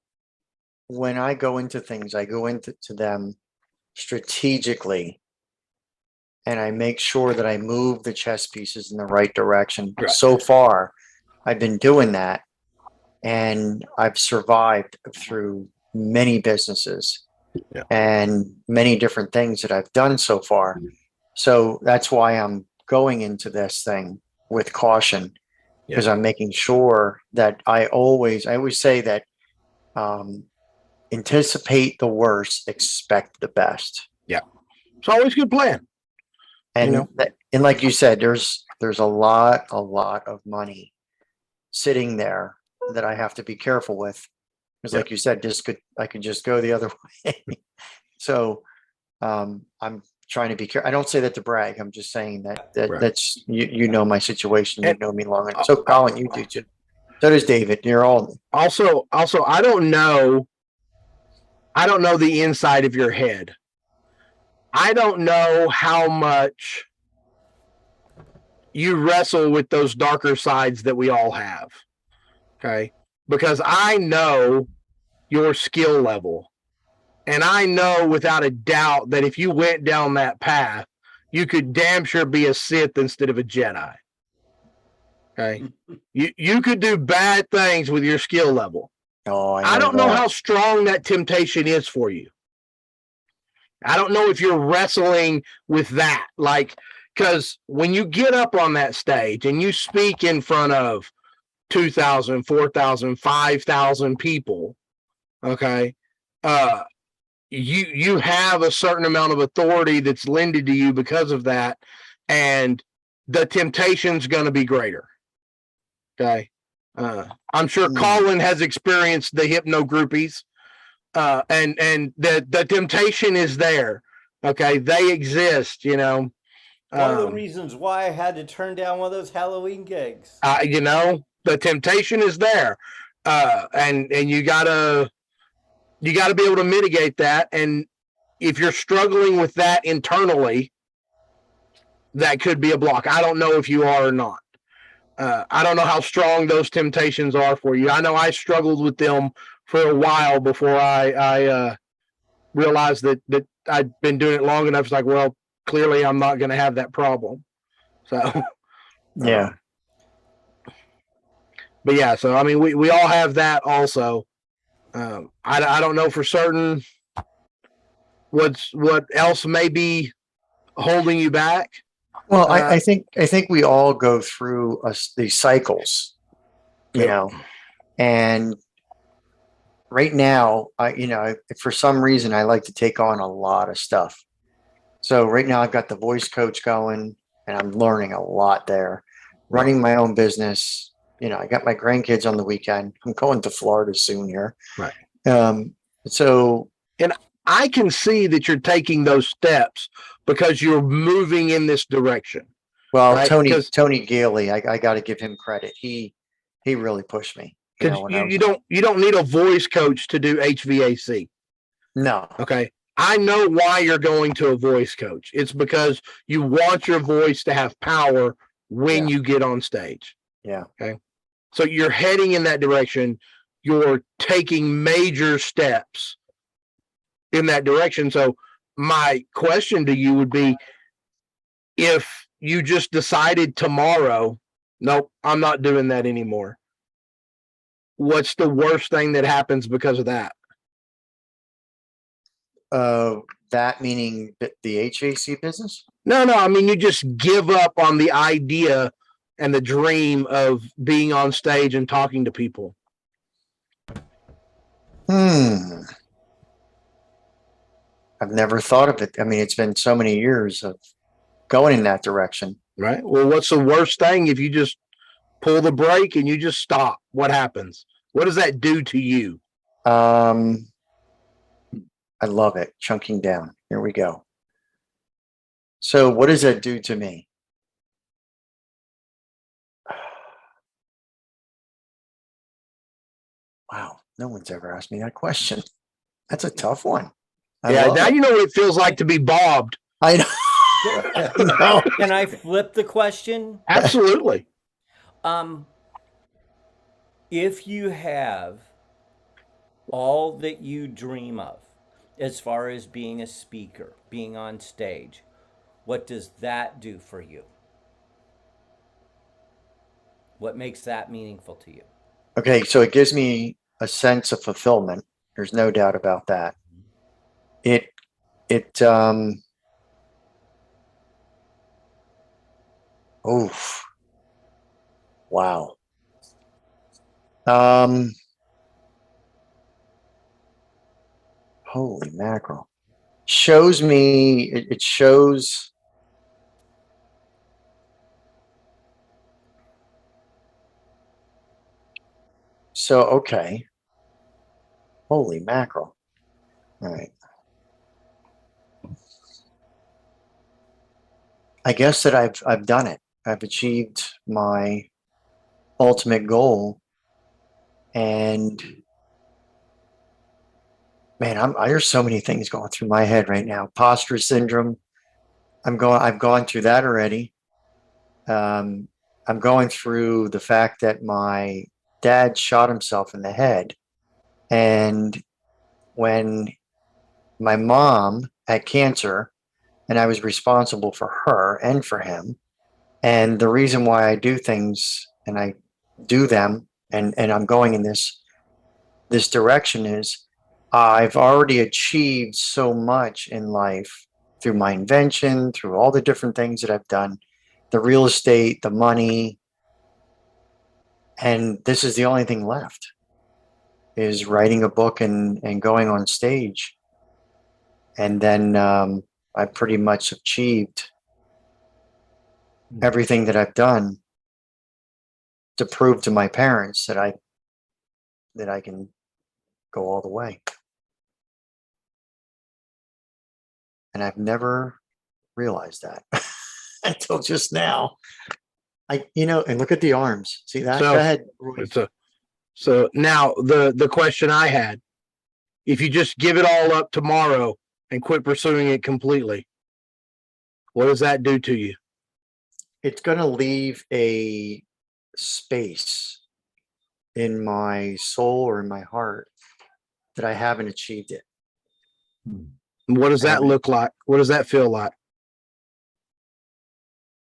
When I go into things, I go into them strategically, and I make sure that I move the chess pieces in the right direction. Right. So far, I've been doing that, and I've survived through many businesses and many different things that I've done so far. So that's why I'm going into this thing with caution, because I'm making sure that I always say that anticipate the worst, expect the best. Yeah. It's always a good plan. And and like you said, there's a lot of money sitting there that I have to be careful with. Because like you said, I could just go the other way. So I'm trying to be careful. I don't say that to brag. I'm just saying that that's you know my situation. You know me long enough. So Colin, you do too. So does David. You're all also I don't know the inside of your head. I don't know how much you wrestle with those darker sides that we all have. Okay. Because I know your skill level. And I know without a doubt that if you went down that path, you could damn sure be a Sith instead of a Jedi. Okay. You could do bad things with your skill level. Oh, I don't know how strong that temptation is for you. I don't know if you're wrestling with that. Because when you get up on that stage and you speak in front of 2,000, 4,000, 5,000 people, okay, you have a certain amount of authority that's lended to you because of that, and the temptation's going to be greater. Okay. I'm sure Colin has experienced the hypno groupies, and the temptation is there. Okay. They exist, One of the reasons why I had to turn down one of those Halloween gigs. The temptation is there. And you gotta be able to mitigate that. And if you're struggling with that internally, that could be a block. I don't know if you are or not. I don't know how strong those temptations are for you. I know I struggled with them for a while before I realized that I'd been doing it long enough. It's like, well, clearly I'm not going to have that problem. So, yeah. But yeah, so I mean, we all have that also. I don't know for certain what else may be holding you back. Well, I think we all go through these cycles, and right now, for some reason, I like to take on a lot of stuff. So right now I've got the voice coach going, and I'm learning a lot there, running my own business. I got my grandkids on the weekend. I'm going to Florida soon here. Right. So, and I can see that you're taking those steps because you're moving in this direction. Well, right? Tony Gailey, I got to give him credit. He really pushed me. Because you don't need a voice coach to do HVAC. No. Okay. I know why you're going to a voice coach. It's because you want your voice to have power when you get on stage. Yeah. Okay. So you're heading in that direction. You're taking major steps in that direction. So my question to you would be, if you just decided tomorrow, nope, I'm not doing that anymore, what's the worst thing that happens because of that? That meaning the HVAC business? No. I mean, you just give up on the idea and the dream of being on stage and talking to people. Hmm. I've never thought of it. I mean, it's been so many years of going in that direction. Right. Well, what's the worst thing if you just pull the brake and you just stop? What happens? What does that do to you? Um, I love it. Chunking down. Here we go. So, what does that do to me? Wow, no one's ever asked me that question. That's a tough one. I Yeah. love Now it. you know what it feels like to be bobbed. I know. I know. Can I flip the question? Absolutely. Um, if you have all that you dream of as far as being a speaker, being on stage, what does that do for you? What makes that meaningful to you? Okay, so it gives me a sense of fulfillment. There's no doubt about that. It it oof. Wow. Um Holy mackerel. Shows me it shows so okay. Holy mackerel. All right. I guess that I've done it. I've achieved my ultimate goal, and man, there's so many things going through my head right now. Imposter syndrome. I've gone through that already. Um, I'm going through the fact that my dad shot himself in the head, and when my mom had cancer, and I was responsible for her and for him. And the reason why I do things and I do them and I'm going in this direction is I've already achieved so much in life through my invention, through all the different things that I've done, the real estate, the money, and this is the only thing left is writing a book and going on stage. And then I pretty much achieved everything that I've done to prove to my parents that I can go all the way. And I've never realized that until just now. And look at the arms. See that? So Go ahead, Roy. it's a so now the question I had, if you just give it all up tomorrow and quit pursuing it completely, what does that do to you? It's going to leave a space in my soul or in my heart that I haven't achieved it. And what does I that haven't. look like? What does that feel like?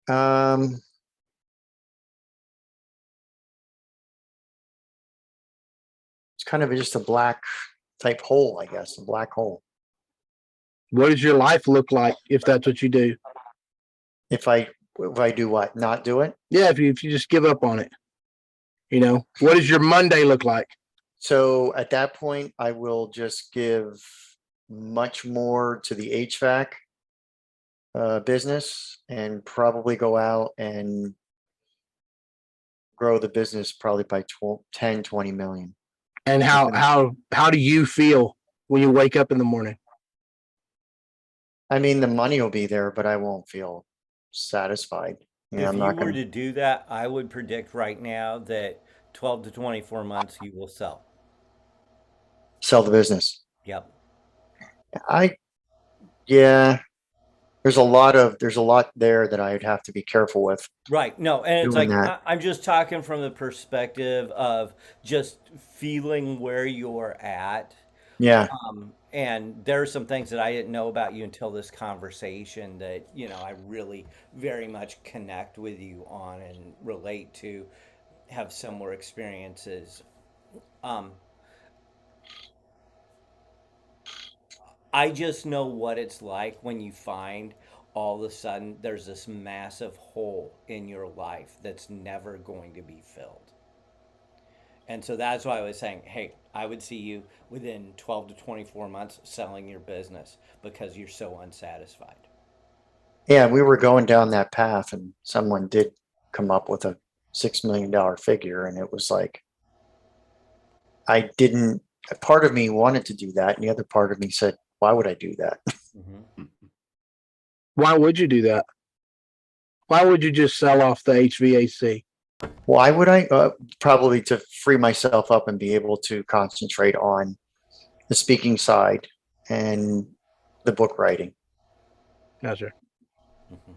Um, it's kind of just a black type hole, I guess, a black hole. What does your life look like if that's what you do? If I do what? Not do it? Yeah, if you just give up on it, what does your Monday look like? So at that point, I will just give much more to the HVAC business and probably go out and grow the business probably by 10, 20 million. And how do you feel when you wake up in the morning? I mean, the money will be there, but I won't feel satisfied. If I'm you not were going to do that, I would predict right now that 12 to 24 months you will sell. to sell the business. Yep. Yeah, there's a lot there that I'd have to be careful with Right. No, and it's doing like that. I'm just talking from the perspective of just feeling where you're at. Yeah. And there are some things that I didn't know about you until this conversation that, I really very much connect with you on and relate to, have similar experiences. Um, I just know what it's like when you find all of a sudden there's this massive hole in your life that's never going to be filled. And so that's why I was saying, hey, I would see you within 12 to 24 months selling your business because you're so unsatisfied. Yeah, we were going down that path, and someone did come up with a $6 million figure, and it was like I didn't. A part of me wanted to do that, and the other part of me said, "Why would I do that?" Mm-hmm. Why would you do that? Why would you just sell off the HVAC? Why would I? Probably to free myself up and be able to concentrate on the speaking side and the book writing. Gotcha. Mm-hmm.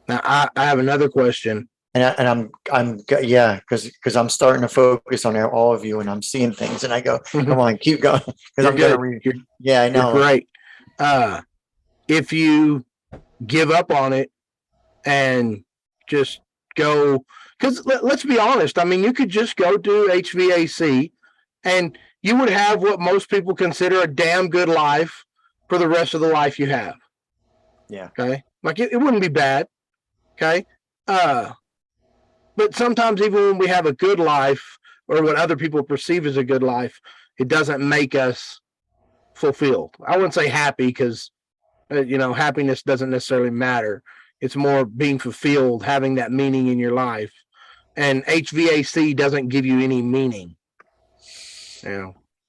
Now I have another question. Yeah, because I'm starting to focus on all of you, and I'm seeing things, and I go, come on, keep going, because You're I'm gonna good. read. Yeah, I You're know. great. If you give up on it and just go, because let's be honest, I mean, you could just go do HVAC and you would have what most people consider a damn good life for the rest of the life you have. Yeah. Okay. Like it wouldn't be bad. Okay. But sometimes even when we have a good life or what other people perceive as a good life, it doesn't make us fulfilled. I wouldn't say happy because, happiness doesn't necessarily matter. It's more being fulfilled, having that meaning in your life. And HVAC doesn't give you any meaning.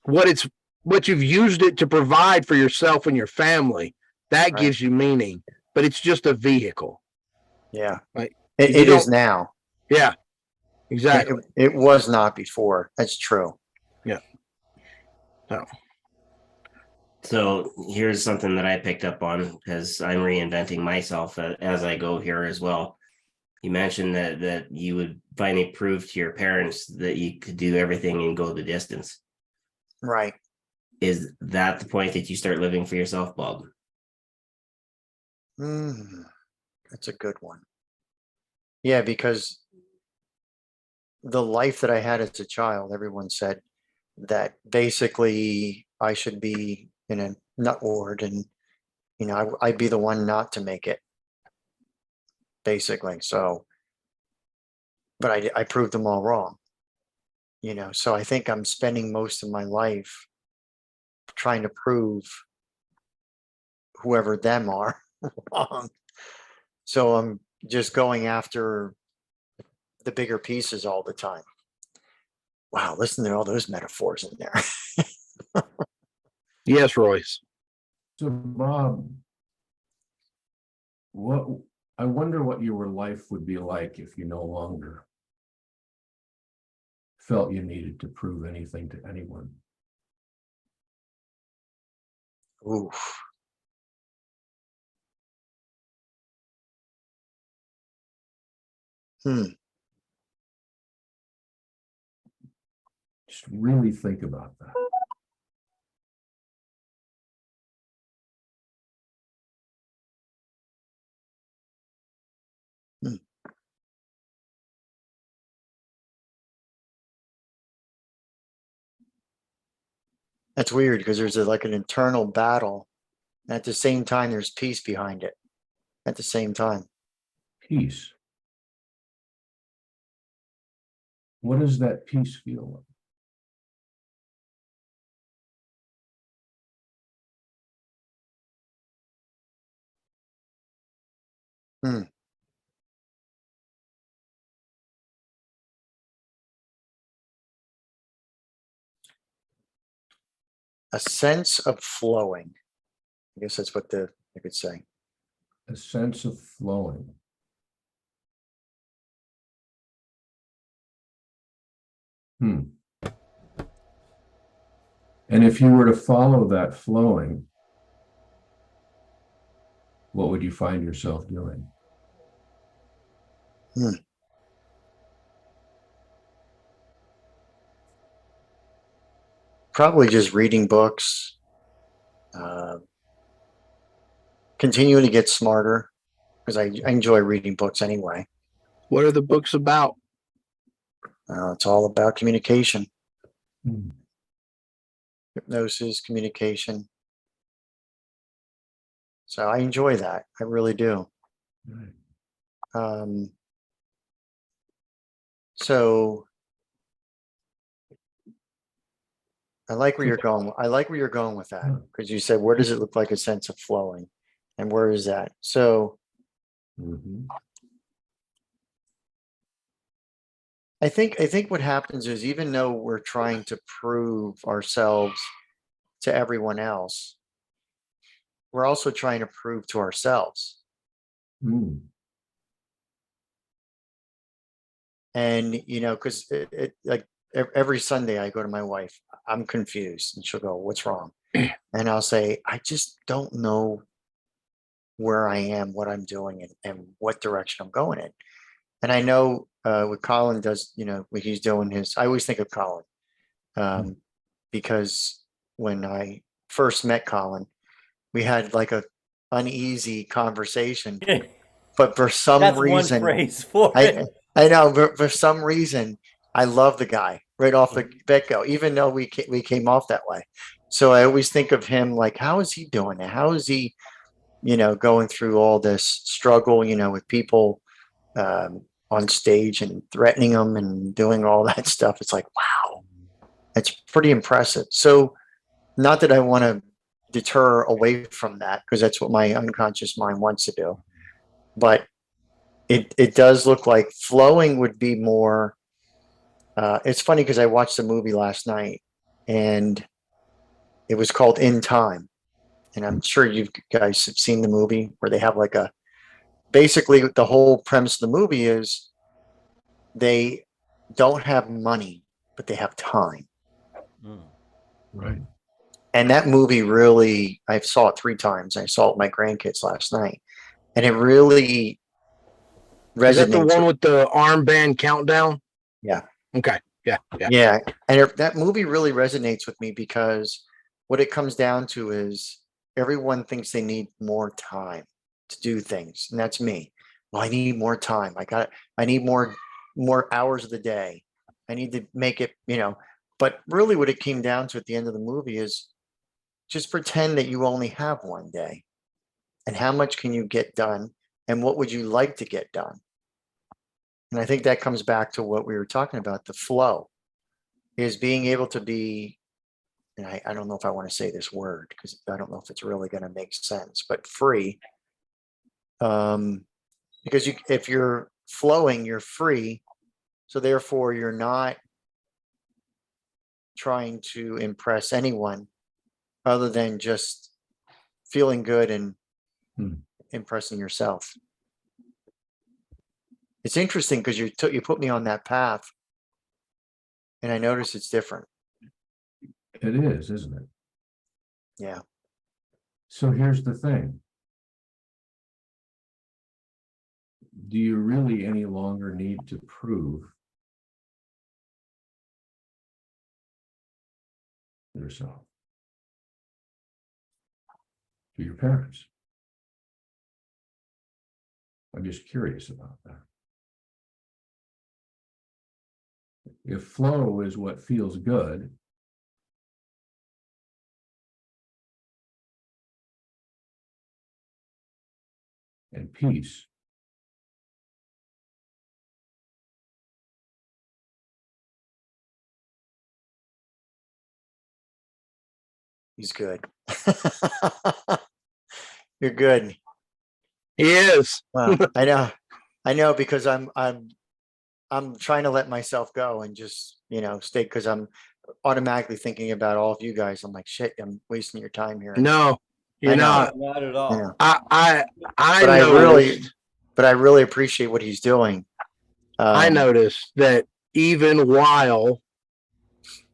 What you've used it to provide for yourself and your family, that Right. gives you meaning. But it's just a vehicle. Yeah. Like It is now. Yeah, exactly. It was not before. That's true. Yeah. So So here's something that I picked up on because I'm reinventing myself as I go here as well. You mentioned that you would finally prove to your parents that you could do everything and go the distance. Right. Is that the point that you start living for yourself, Bob? That's a good one. Yeah, because the life that I had as a child, everyone said that basically I should be in a nut ward, and I'd be the one not to make it, basically. So, but I proved them all wrong. So I think I'm spending most of my life trying to prove whoever them are wrong. So I'm just going after the bigger pieces all the time. Wow, listen to all those metaphors in there. yes, Royce. So Bob, I wonder what your life would be like if you no longer felt you needed to prove anything to anyone. Oof. Just really think about that. That's weird because there's like an internal battle. And at the same time, there's peace behind it. At the same time. Peace. What does that peace feel like? A sense of flowing. I guess that's what I could say. A sense of flowing. And if you were to follow that flowing, what would you find yourself doing? Probably just reading books, continuing to get smarter, because I enjoy reading books anyway. What are the books about? It's all about communication, Hmm. hypnosis, communication. So I enjoy that. I really do. Right. So I like where you're going. I like where you're going with that because you said, where does it look like a sense of flowing? And where is that? So Mhm. I think what happens is even though we're trying to prove ourselves to everyone else, we're also trying to prove to ourselves. Mm. And you know, because it like every Sunday I go to my wife, I'm confused, and she'll go, "What's wrong?" And I'll say, "I just don't know where I am, what I'm doing, and what direction I'm going in." And I know what Colin does, you know, what he's doing his, I always think of Colin because when I first met Colin, we had like a uneasy conversation, but for some That's one reason, phrase for I it. I know, but for some reason, I love the guy right off the get-go, even though we came off that way. So I always think of him like, how is he doing it? How is he, you know, going through all this struggle, you know, with people on stage and threatening them and doing all that stuff? It's like, wow, it's pretty impressive. So not that I want to deter away from that because that's what my unconscious mind wants to do, but it does look like flowing would be more. It's funny because I watched a movie last night and it was called In Time, and I'm sure you guys have seen the movie where they have like a basically the whole premise of the movie is they don't have money but they have time. Mm. Right. And that movie really, I saw it 3 times. I saw it with my grandkids last night, and it really Is that the resonates one with, with the armband countdown? yeah. Okay. Yeah. Yeah. Yeah, and that movie really resonates with me because what it comes down to is everyone thinks they need more time to do things, and that's me. Well, I need more time. I need more hours of the day. I need to make it, you know. But really, what it came down to at the end of the movie is just pretend that you only have one day, and how much can you get done, and what would you like to get done? And I think that comes back to what we were talking about, the flow is being able to be, and I don't know if I want to say this word because I don't know if it's really going to make sense, but free. Because if you're flowing, you're free. So therefore, you're not trying to impress anyone other than just feeling good and Hmm. impressing yourself. It's interesting because you put me on that path, and I notice it's different. It is, isn't it? Yeah. So here's the thing. Do you really any longer need to prove yourself to your parents? I'm just curious about that. If flow is what feels good, and peace, He's good. You're good. He is. Well, I know because I'm trying to let myself go and just, you know, stay because I'm automatically thinking about all of you guys. I'm like, shit, I'm wasting your time here. No, I you're know. not. Not at Yeah. all. I But noticed. I really appreciate what he's doing. I noticed that even while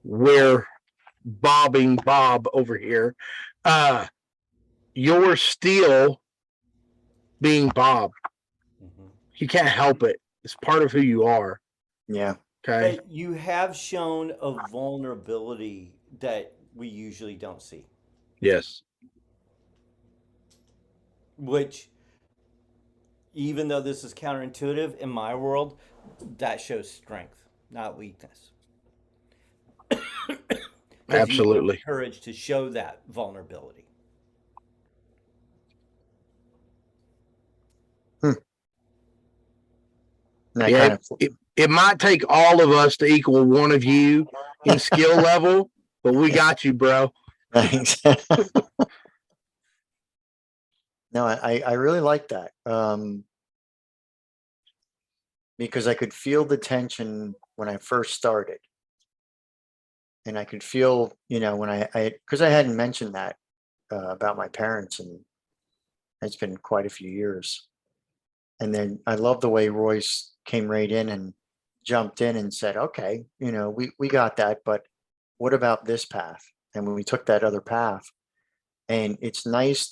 we're bobbing Bob over here, you're still being Bob. Mhm. You can't help it. It's part of who you are. Yeah. Okay. But you have shown a vulnerability that we usually don't see, Yes. which, even though this is counterintuitive in my world, that shows strength, not weakness. Because you have the Absolutely. courage to show that vulnerability. And I Yeah. kind of, It might take all of us to equal one of you in skill level, but we got you, bro. Thanks. No, I really like that. Because I could feel the tension when I first started. And I could feel, when because I hadn't mentioned that about my parents, and it's been quite a few years. And then I love the way Royce came right in and jumped in and said, okay, we got that, but what about this path? And when we took that other path, and it's nice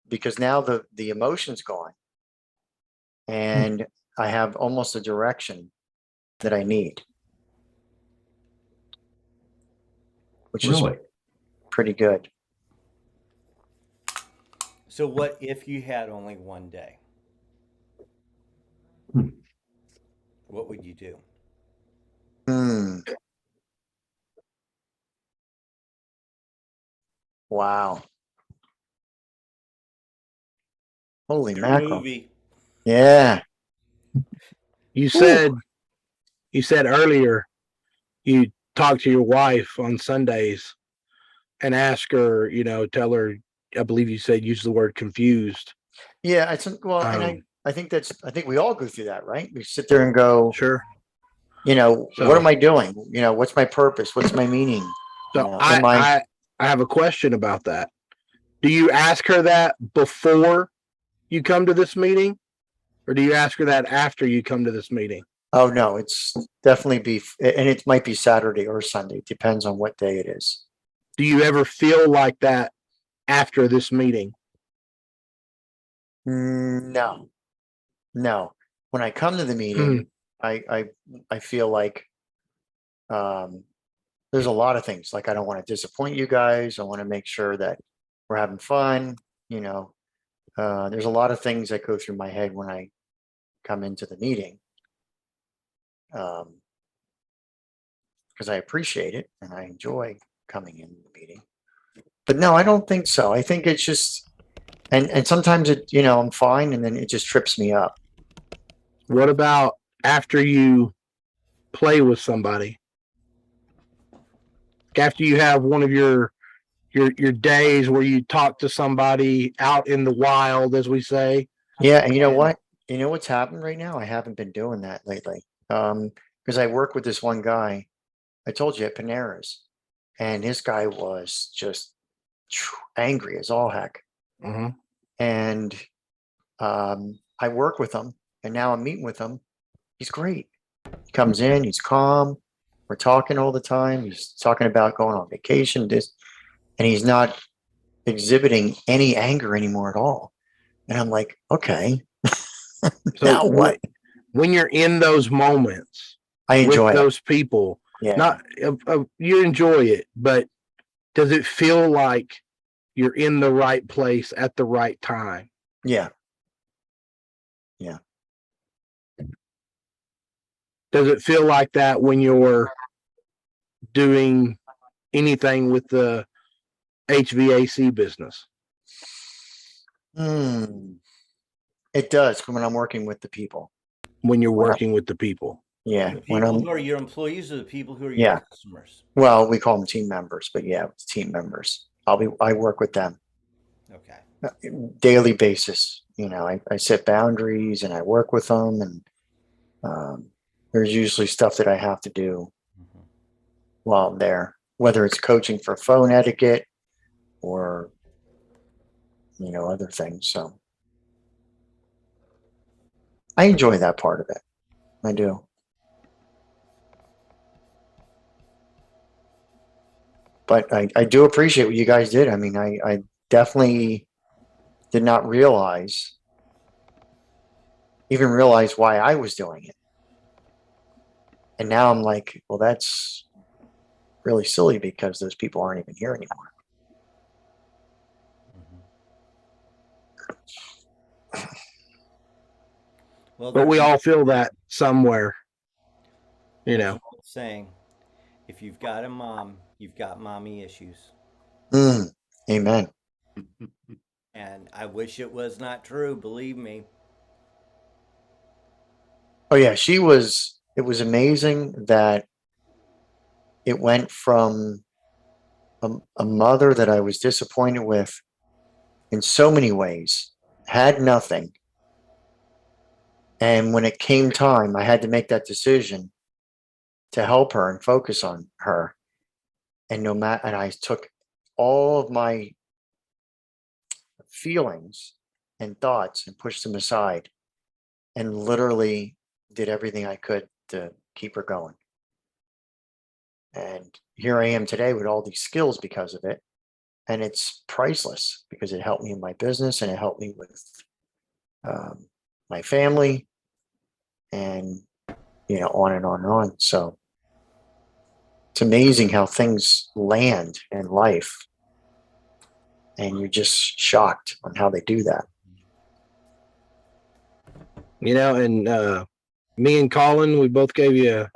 because now the emotion's gone, and I have almost a direction that I need, which is Really? pretty good. So what if you had only one day? Hmm. What would you do? Wow. Holy Your mackerel. movie. Yeah. You Ooh. said earlier you talk to your wife on Sundays and ask her, tell her, I believe you said use the word confused. Yeah. Well, and Um, I think we all go through that, right? We sit there and go, Sure. what am I doing? What's my purpose? What's my meaning? So Am I? I have a question about that. Do you ask her that before you come to this meeting, or do you ask her that after you come to this meeting? Oh no, it's definitely and it might be Saturday or Sunday. It depends on what day it is. Do you ever feel like that after this meeting? No, no. When I come to the meeting, I feel like there's a lot of things. Like I don't want to disappoint you guys. I want to make sure that we're having fun. There's a lot of things that go through my head when I come into the meeting. Because I appreciate it and I enjoy coming in the meeting. But no, I don't think so. I think it's just, and sometimes I'm fine, and then it just trips me up. What about after you play with somebody? After you have one of your days where you talk to somebody out in the wild, as we say. Yeah, and you know what? You know what's happened right now? I haven't been doing that lately. Because I work with this one guy, I told you, at Panera's, and this guy was just angry as all heck. Mm-hmm. And I work with him, and now I'm meeting with him. He's great. He comes in, he's calm. We're talking all the time. He's talking about going on vacation, and he's not exhibiting any anger anymore at all. And I'm like, okay, So now what? when you're in those moments I enjoy with it. those people, Yeah. not you enjoy it, but does it feel like you're in the right place at the right time? Yeah. Yeah. Does it feel like that when you're doing anything with the HVAC business? It does when I'm working with the people. When you're When working with the people? Yeah. The When people I'm, who are your employees or the people who are your yeah. customers? Well, we call them team members, but yeah, it's team members. I work with them Okay. daily basis. I set boundaries and I work with them, and there's usually stuff that I have to do Mhm. while I'm there, whether it's coaching for phone etiquette or other things. So I enjoy that part of it. I do. But I do appreciate what you guys did. I mean, I definitely did not even realize why I was doing it. And now I'm like, well, that's really silly because those people aren't even here anymore. Well, But we all feel that somewhere, there's know. an old saying: if you've got a mom, you've got mommy issues. Amen. And I wish it was not true. Believe me. Oh yeah, it was amazing that it went from a mother that I was disappointed with in so many ways, had nothing. And when it came time, I had to make that decision to help her and focus on her. And and I took all of my feelings and thoughts and pushed them aside and literally did everything I could to keep her going. And here I am today with all these skills because of it. And it's priceless because it helped me in my business and it helped me with my family and, on and on and on. So it's amazing how things land in life. And you're just shocked on how they do that. And me and Colin, we both gave you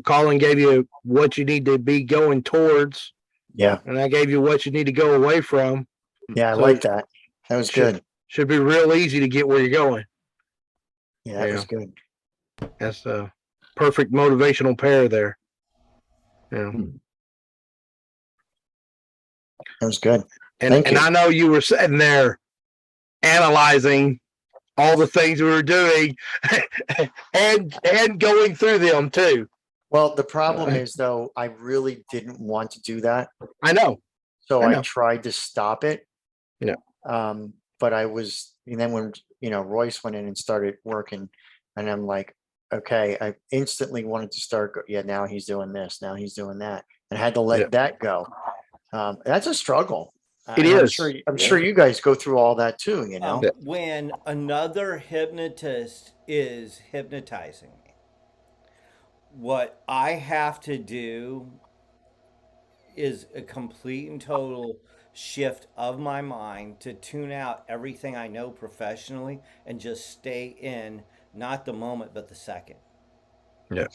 Colin gave you what you need to be going towards. Yeah. And I gave you what you need to go away from. Yeah, I So like that. That was good. Should be real easy to get where you're going. Yeah, that was good. That's a perfect motivational pair there. Yeah. That was good. And I know you were sitting there analyzing all the things we were doing and going through them too. Well, the problem is though, I really didn't want to do that. I know. So I tried to stop it. Yeah. But I was, and then when, Royce went in and started working and I'm like, okay, I instantly wanted to start. Now he's doing this. Now he's doing that. And I had to let that go. That's a struggle. It is. I'm sure you guys go through all that too, When another hypnotist is hypnotizing me, what I have to do is a complete and total shift of my mind to tune out everything I know professionally and just stay in not the moment but the second. Yeah.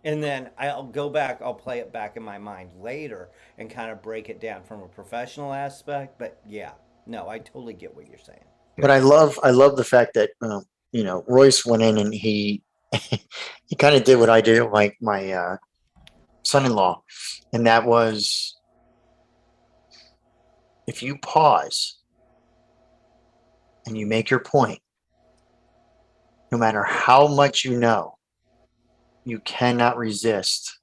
And then I'll go back, I'll play it back in my mind later and kind of break it down from a professional aspect. But yeah, no, I totally get what you're saying. But I love the fact that, Royce went in and he kind of did what I did with my son-in-law. And that was, if you pause and you make your point, no matter how much you know, you cannot resist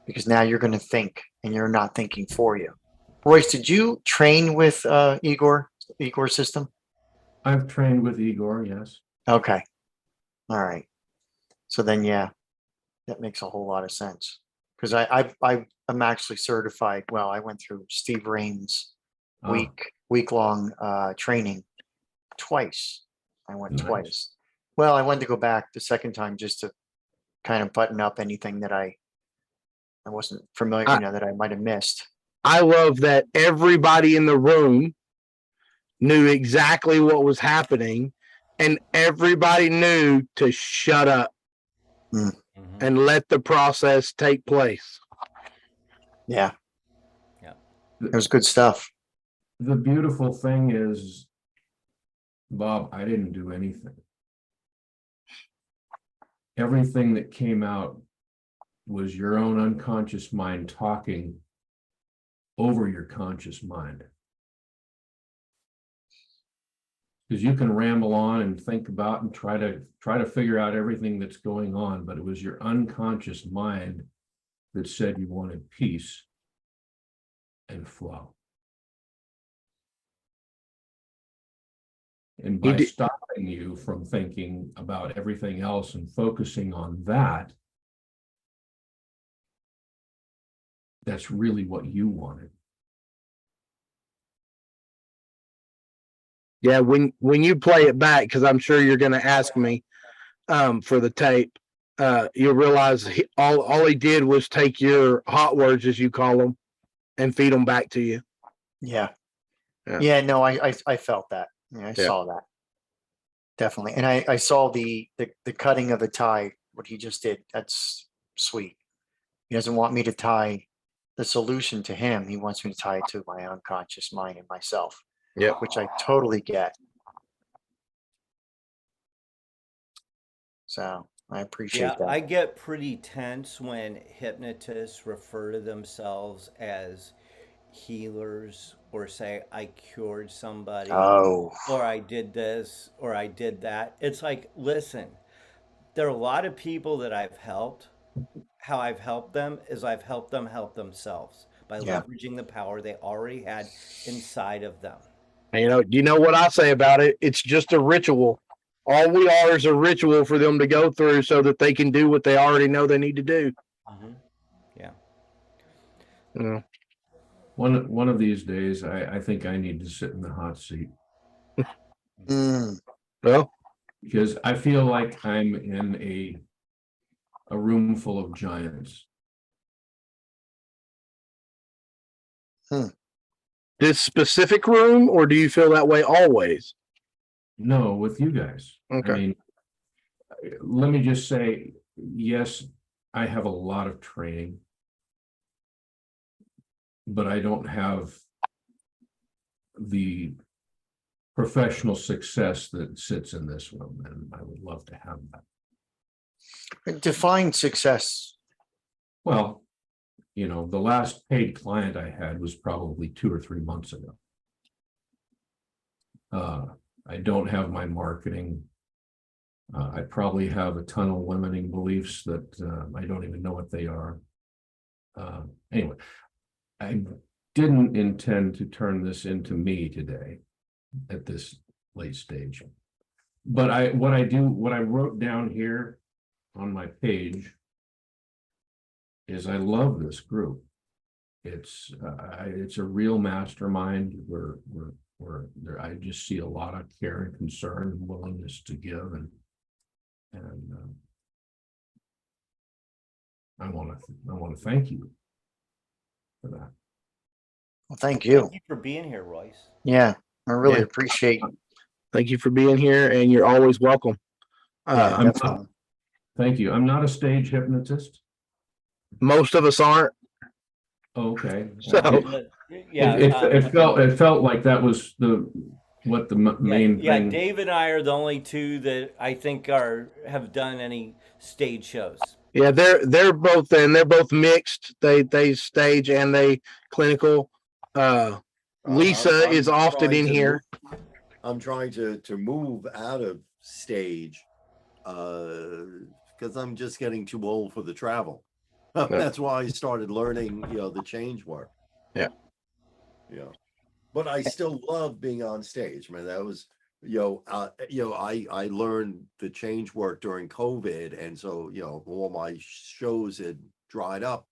because now you're going to think and you're not thinking for you. Royce, did you train with Igor system? I've trained with Igor, yes. Okay. All right. So then, yeah, that makes a whole lot of sense because I'm actually certified. Well, I went through Steve Rain's week-long training twice. I went twice. Well, I wanted to go back the second time just to kind of button up anything that I wasn't familiar, that I might have missed. I love that everybody in the room knew exactly what was happening and everybody knew to shut up and let the process take place. Yeah. Yeah. It was good stuff. The beautiful thing is, Bob, I didn't do anything. Everything that came out was your own unconscious mind talking over your conscious mind. Because you can ramble on and think about and try to figure out everything that's going on, but it was your unconscious mind that said you wanted peace and flow. And by stopping you from thinking about everything else and focusing on that, that's really what you wanted. Yeah, when you play it back, because I'm sure you're going to ask me for the tape, you'll realize all he did was take your hot words, as you call them, and feed them back to you. Yeah. No, I felt that. Yeah, I saw that. Definitely. And I saw the cutting of the tie, what he just did. That's sweet. He doesn't want me to tie the solution to him. He wants me to tie it to my unconscious mind and myself. Yeah. Which I totally get. So I Yeah, appreciate that. I get pretty tense when hypnotists refer to themselves as healers or say, I cured somebody, Oh, or I did this, or I did that. It's like, listen, there are a lot of people that I've helped. How I've helped them is I've helped them help themselves by yeah. leveraging the power they already had inside of them. And, you know what I say about it? It's just a ritual. All we are is a ritual for them to go through so that they can do what they already know they need to do. Mm-hmm. Yeah. Yeah. One of these days, I think I need to sit in the hot seat Mm, Well, because I feel like I'm in a room full of giants. this specific room, or do you feel that way always? No, with you guys. I Okay. mean, let me just say, yes, I have a lot of training, but I don't have the professional success that sits in this room, and I would love to have that. define success. Well, the last paid client I had was probably 2 or 3 months ago. I don't have my marketing. I probably have a ton of limiting beliefs that I don't even know what they are. Anyway, I didn't intend to turn this into me today at this late stage. But what I wrote down here on my page is I love this group. It's a real mastermind. We're there. I just see a lot of care and concern and willingness to give, and I want to thank you for that. Well, thank you. Thank you for being here, Royce. Yeah, I really Yeah. appreciate. Thank you for being here, and you're always welcome. Yeah, I'm definitely. Thank you. I'm not a stage hypnotist. Most of us aren't. Okay. So It felt like that was what the main yeah, thing. Dave and I are the only two that I think have done any stage shows. yeah, they're both, and they're both mixed. They stage and they clinical. Lisa is often in here. I'm trying to move out of stage because I'm just getting too old for the travel. That's why I started learning, the change work. Yeah. Yeah. But I still love being on stage. Man, that was, I learned the change work during COVID. And so, all my shows had dried up.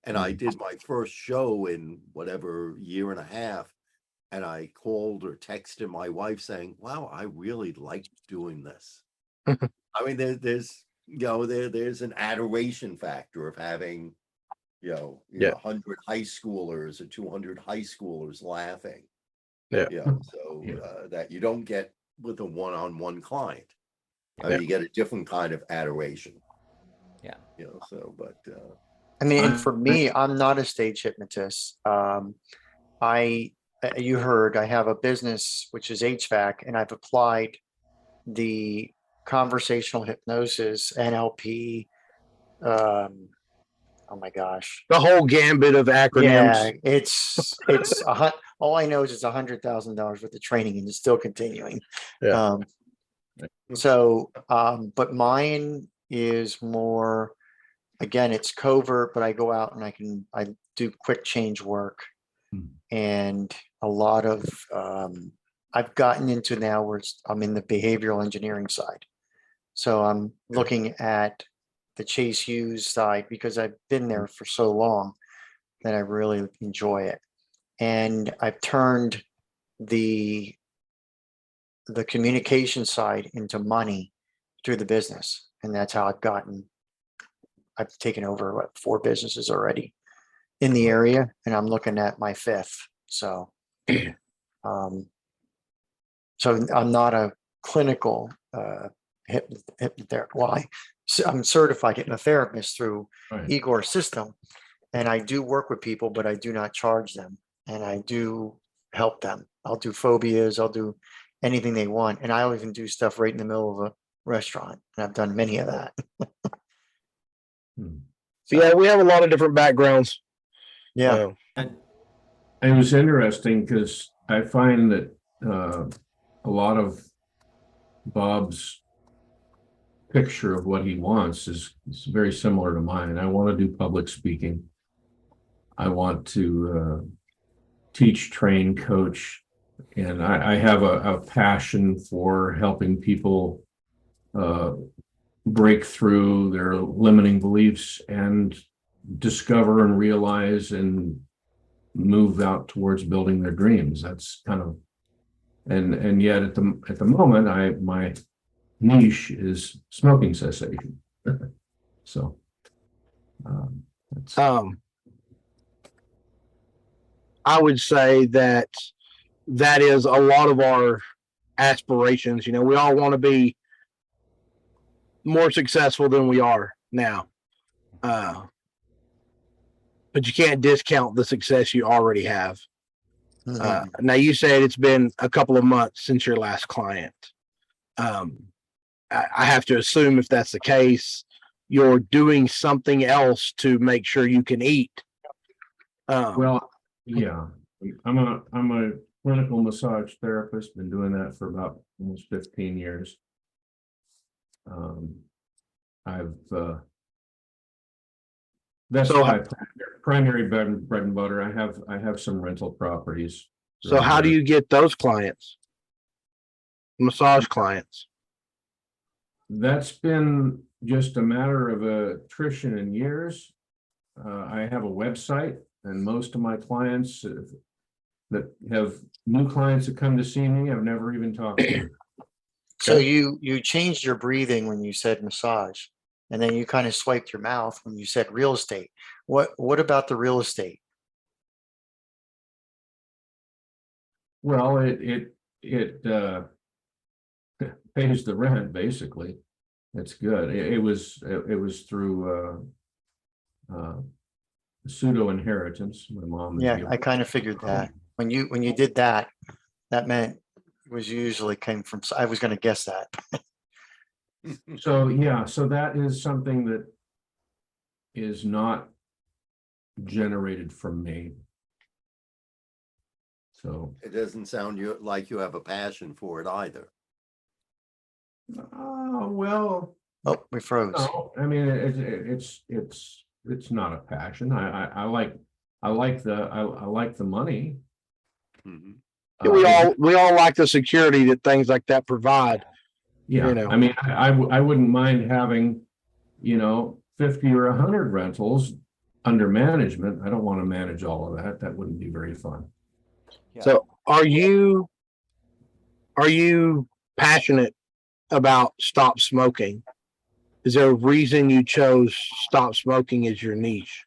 And I did my first show in whatever year and a half. And I called or texted my wife saying, wow, I really like doing this. I mean, there's an adoration factor of having, 100 high schoolers or 200 high schoolers laughing. Yeah. So that you don't get with a one-on-one client. I Yeah. mean, you get a different kind of adoration. Yeah. But I mean, for me, I'm not a stage hypnotist. You heard I have a business which is HVAC, and I've applied the conversational hypnosis, NLP. Oh my gosh. The whole gambit of acronyms. Yeah, it's all I know is it's $100,000 worth of training, and it's still continuing. Yeah. But mine is more, again, it's covert, but I go out and I do quick change work. And a lot of I've gotten into now where I'm in the behavioral engineering side. So I'm looking at the Chase Hughes side because I've been there for so long that I really enjoy it. And I've turned the communication side into money through the business. And that's how I've taken over 4 businesses already in the area, and I'm looking at my 5th. So, so I'm not a clinical hypnotherapist. Well, I'm certified hypnotherapist through Igor's system, and I do work with people, but I do not charge them, and I do help them. I'll do phobias. I'll do anything they want, and I'll even do stuff right in the middle of restaurant, and I've done many of that. Hmm. So, Yeah, we have a lot of different backgrounds. yeah. And It was interesting because I find that a lot of Bob's picture of what he wants is very similar to mine. I want to do public speaking. I want to teach, train, coach, and I have a passion for helping people break through their limiting beliefs and discover and realize and move out towards building their dreams. That's kind of, and yet at the moment, my niche is smoking cessation. So that's, I would say that is a lot of our aspirations. You know, we all want to be more successful than we are now. But you can't discount the success you already have. Mhm. Now, you said it's been a couple of months since your last client. I have to assume if that's the case, you're doing something else to make sure you can eat. well, yeah, I'm a clinical massage therapist, been doing that for about almost 15 years. I've that's So- my primary bread and butter. I have some rental properties. So how do you get those clients? Massage clients. That's been just a matter of attrition in years. I have a website, and most of my clients that have new clients that come to see me, I've never even talked to. So you changed your breathing when you said massage, and then you kind of swiped your mouth when you said real estate. What about the real estate? Well, it pays the rent basically. It's good. It was through pseudo inheritance. My mom. is Yeah, the- I kind of figured that when you did that, that meant it was usually came from. I was going to guess that. So yeah, so that is something that is not generated from me. So It doesn't sound like you have a passion for it either. well, Oh, we froze. no, I mean it's not a passion. I like the money. Mhm. We all like the security that things like that provide. Yeah, you know. I mean, I wouldn't mind having, 50 or 100 rentals under management. I don't want to manage all of that. That wouldn't be very fun. yeah. So are you passionate about stop smoking? Is there a reason you chose stop smoking as your niche?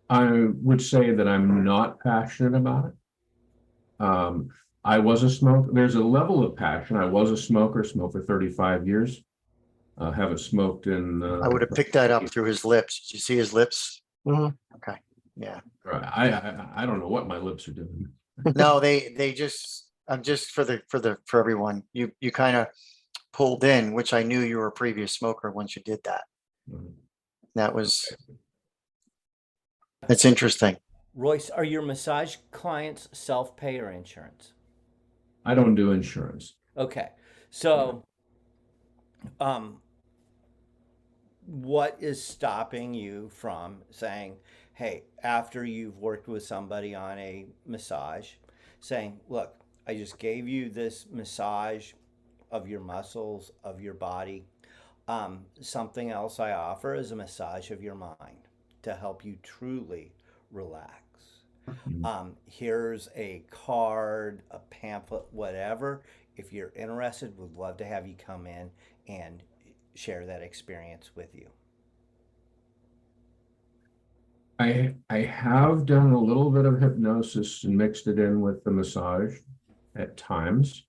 I would say that I'm not passionate about it. I was a smoker. There's a level of passion. I was a smoker, smoked for 35 years. Haven't smoked in. I would have picked that up through his lips. Did you see his lips? Mhm. Okay. Yeah. I don't know what my lips are doing. No, they just. I'm just for everyone. You kind of pulled in, which I knew you were a previous smoker once you did that. Mhm. That was. That's interesting. Royce, are your massage clients self-pay or insurance? I don't do insurance. Okay. So, what is stopping you from saying, hey, after you've worked with somebody on a massage, saying, look, I just gave you this massage of your muscles, of your body. Something else I offer is a massage of your mind to help you truly relax. Here's a card, a pamphlet, whatever. If you're interested, would love to have you come in and share that experience with you. I have done a little bit of hypnosis and mixed it in with the massage at times.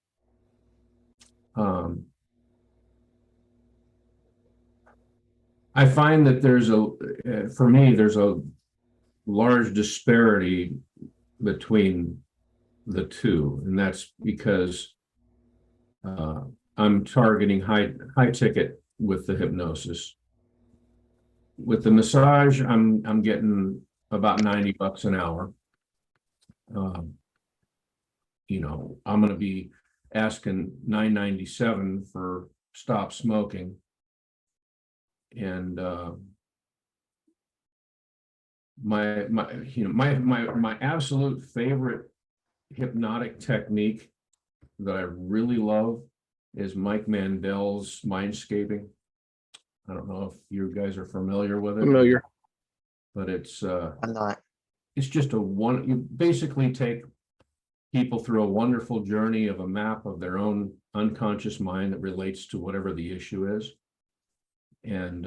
I find that for me, there's a large disparity between the two, and that's because I'm targeting high ticket with the hypnosis. With the massage, I'm getting about $90 an hour. You know, I'm going to be asking $9.97 for stop smoking, and my absolute favorite hypnotic technique that I really love is Mike Mandel's mindscaping. I don't know if you guys are familiar with it. Familiar. But it's I'm not. it's just you basically take people through a wonderful journey of a map of their own unconscious mind that relates to whatever the issue is. And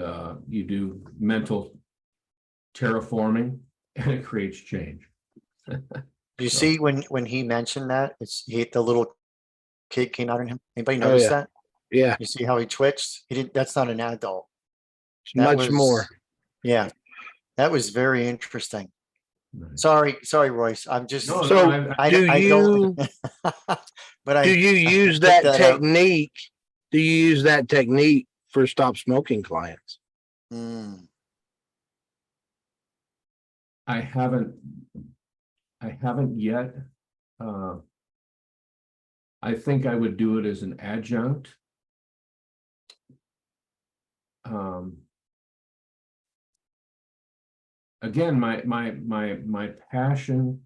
you do mental terraforming, and it creates change. You So- see when he mentioned that, the little kid came out in him. Anybody Oh, notice yeah. that? Yeah, You see how he twitched? He didn't. That's not an adult. it's That much was- more. Yeah, that was very interesting. Nice. Sorry, Royce. I'm just. No, So, no, I do don't. But Do you use picked that that up. technique? Do you use that technique for stop smoking clients? Mm, I haven't yet. I think I would do it as an adjunct. Again, my passion.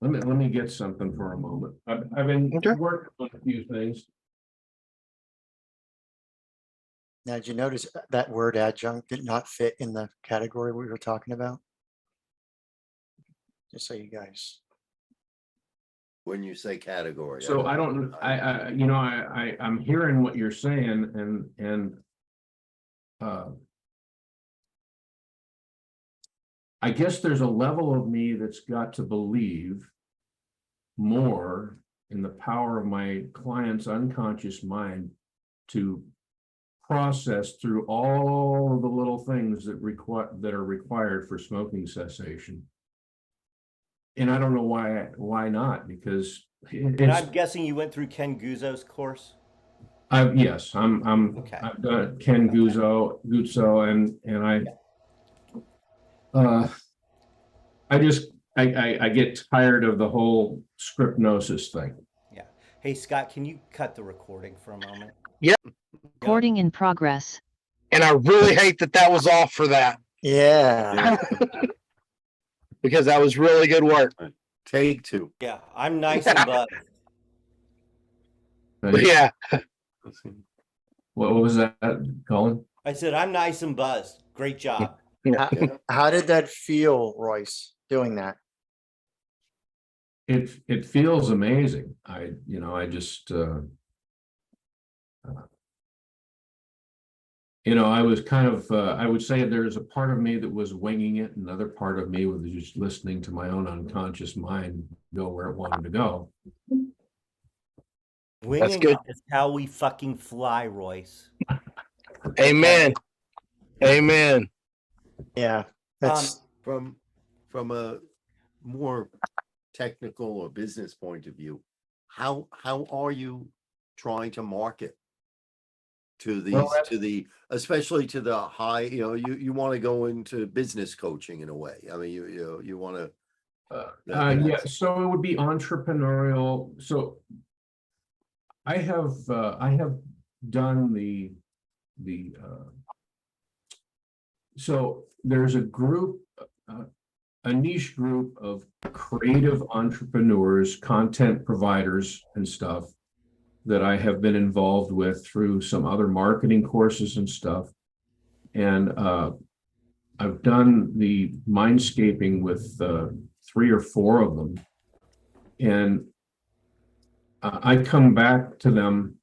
Let me get something for a moment. I've been Okay. working on a few things. now, did you notice that word adjunct did not fit in the category we were talking about? Just so you guys. When you say category. So I don't, I'm hearing what you're saying, and I guess there's a level of me that's got to believe more in the power of my client's unconscious mind to process through all of the little things that are required for smoking cessation. And I don't know why not, because And I'm guessing you went through Ken Guzzo's course. yes, Okay. I've done Ken Guzzo, and I get tired of the whole scriptnosis thing. Yeah. Hey, Scott, can you cut the recording for a moment? Recording in progress. And I really hate that was off for that Yeah. because that was really good work. Take two. Yeah, I'm nice and buzzed. Yeah. What was that, Colin? I said, I'm nice and buzzed. Great job. How did that feel, Royce, doing that? It feels amazing. I just I was kind of I would say there's a part of me that was winging it, another part of me was just listening to my own unconscious mind go where it wanted to go. Winging good. it is how we fucking fly, Royce. Amen. Amen. Yeah. That's From a more technical or business point of view, how are you trying to market to these especially to the high, you want to go into business coaching in a way. I mean, you want to Yeah, so it would be entrepreneurial. So I have done so there's a niche group of creative entrepreneurs, content providers and stuff that I have been involved with through some other marketing courses and stuff. And I've done the mindscaping with 3 or 4 of them. And I come back to them,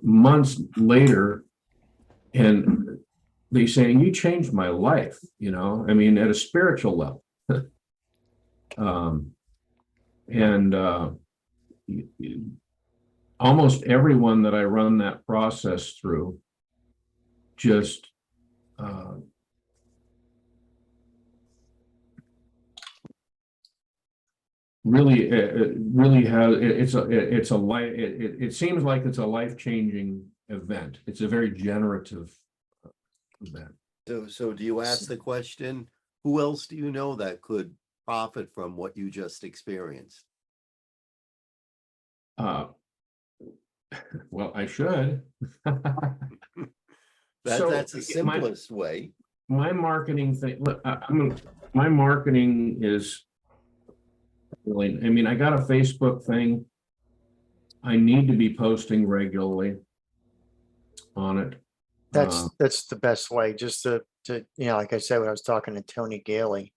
months later, and they saying, you changed my life, I mean, at a spiritual level. Almost everyone that I run that process through just really, it really has, it's a life, it seems like it's a life-changing event. It's a very generative event. So do you ask the question, who else do you know that could profit from what you just experienced? Uh, well, I should. That, So, that's the my- simplest way. My marketing thing, look, my marketing is really, I mean, I got a Facebook thing. I need to be posting regularly on it. That's the best way, just to, like I said, when I was talking to Tony Gailey,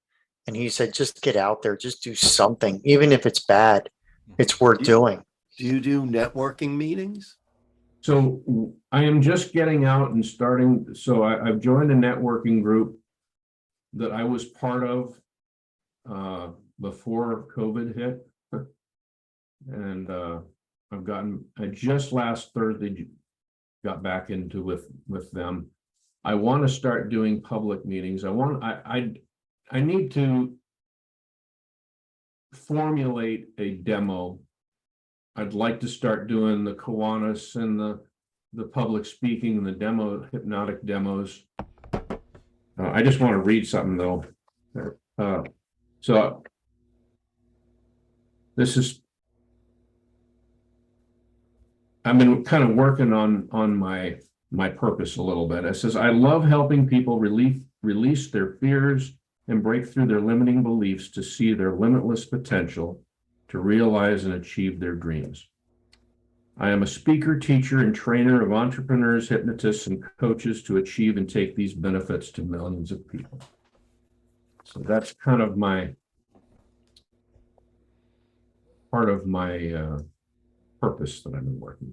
and he said, just get out there, just do something, even if it's bad, it's worth doing. Do you do networking meetings? So I am just getting out and starting, so I've joined a networking group that I was part of before COVID hit. And I just last Thursday got back into with them. I want to start doing public meetings. I need to formulate a demo. I'd like to start doing the Kiwanis and the public speaking and the hypnotic demos. I just want to read something though. So this is, I've been kind of working on my purpose a little bit. It says, I love helping people release their fears and break through their limiting beliefs to see their limitless potential to realize and achieve their dreams. I am a speaker, teacher, and trainer of entrepreneurs, hypnotists, and coaches to achieve and take these benefits to millions of people. So that's kind of part of my purpose that I've been working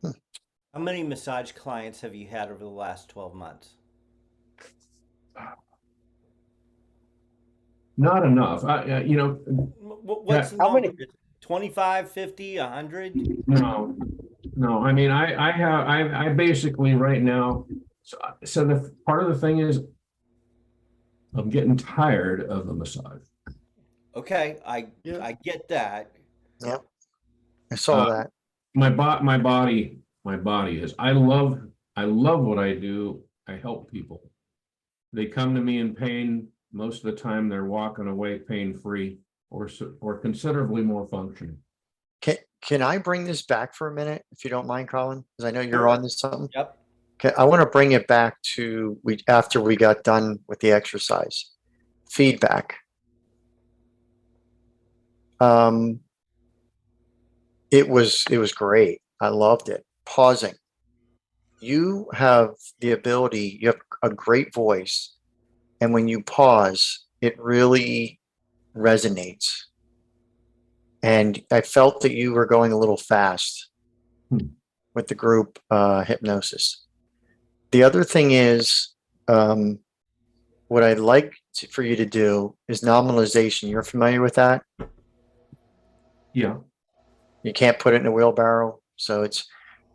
on. How many massage clients have you had over the last 12 months? Not enough. What's the How number? many- 25, 50, 100? No. I mean, I basically right now. So the part of the thing is, I'm getting tired of the massage. Okay, I get that. Yep. I saw that. My body is. I love what I do. I help people. They come to me in pain. Most of the time, they're walking away pain-free or considerably more functioning. Can I bring this back for a minute, if you don't mind, Colin? Because I know you're on to something. Yep. Okay, I want to bring it back to after we got done with the exercise. Feedback. It was great. I loved it. Pausing. You have the ability, you have a great voice, and when you pause, it really resonates. And I felt that you were going a little fast with the group hypnosis. The other thing is, what I'd like for you to do is nominalization. You're familiar with that? Yeah. You can't put it in a wheelbarrow. So it's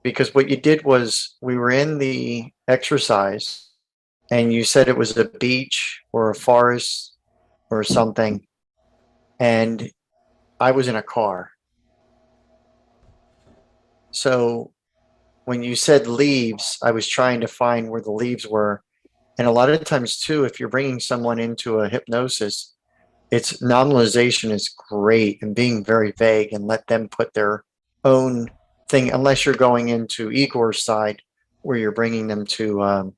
because what you did was we were in the exercise and you said it was a beach or a forest or something. And I was in a car. So when you said leaves, I was trying to find where the leaves were. And a lot of times too, if you're bringing someone into a hypnosis, it's nominalization is great and being very vague and let them put their own thing, unless you're going into Igor's side where you're bringing them to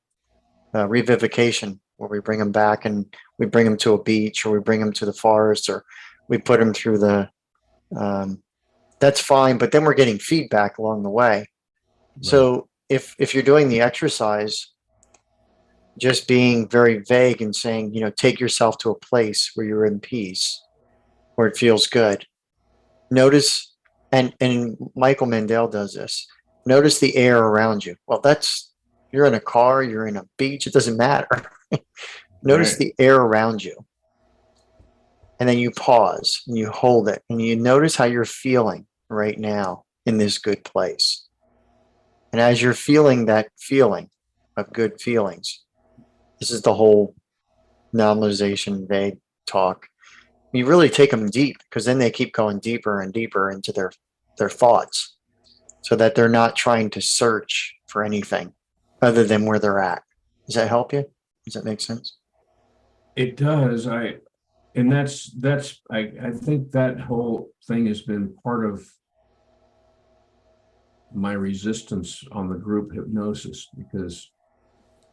revivication, where we bring them back and we bring them to a beach or we bring them to the forest or we put them through the, that's fine. But then we're getting feedback along the way. Right. So if you're doing the exercise, just being very vague and saying, take yourself to a place where you're in peace, where it feels good. Notice, and Michael Mandel does this, notice the air around you. Well, you're in a car, you're in a beach, it doesn't matter. Notice the air around you. And then you pause and you hold it and you notice how you're feeling right now in this good place. And as you're feeling that feeling of good feelings, this is the whole nominalization vague talk. You really take them deep, because then they keep going deeper and deeper into their thoughts, so that they're not trying to search for anything other than where they're at. Does that help you? Does that make sense? It does. I think that whole thing has been part of my resistance on the group hypnosis, because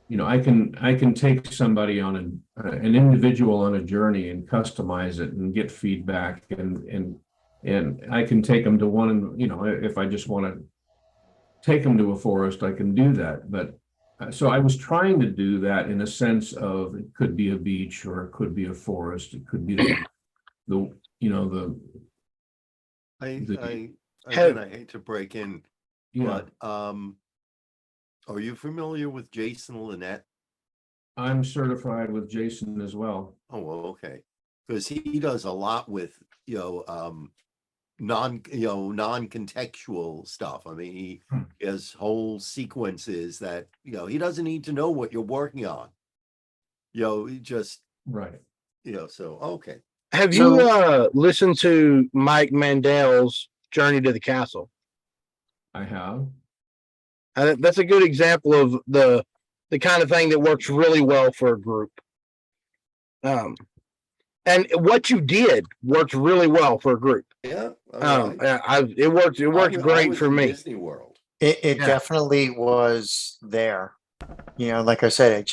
I can take somebody on an individual on a journey and customize it and get feedback, and I can take them to one, if I just want to take them to a forest, I can do that. But so I was trying to do that in a sense of, it could be a beach, or it could be a forest, it could be the I Have- again, I hate to break in, yeah. but are you familiar with Jason Linett? I'm certified with Jason as well. Oh, well, okay, because he does a lot with non-contextual stuff. I mean, he has whole sequences that he doesn't need to know what you're working on. He just Right. so okay. Have So- you listened to Mike Mandel's Journey to the Castle? I have. That's a good example of the kind of thing that works really well for a group. And what you did worked really well for a group. Yeah. It worked. It worked I great was for in me. Disney World. It Yeah. definitely was there. Like I said,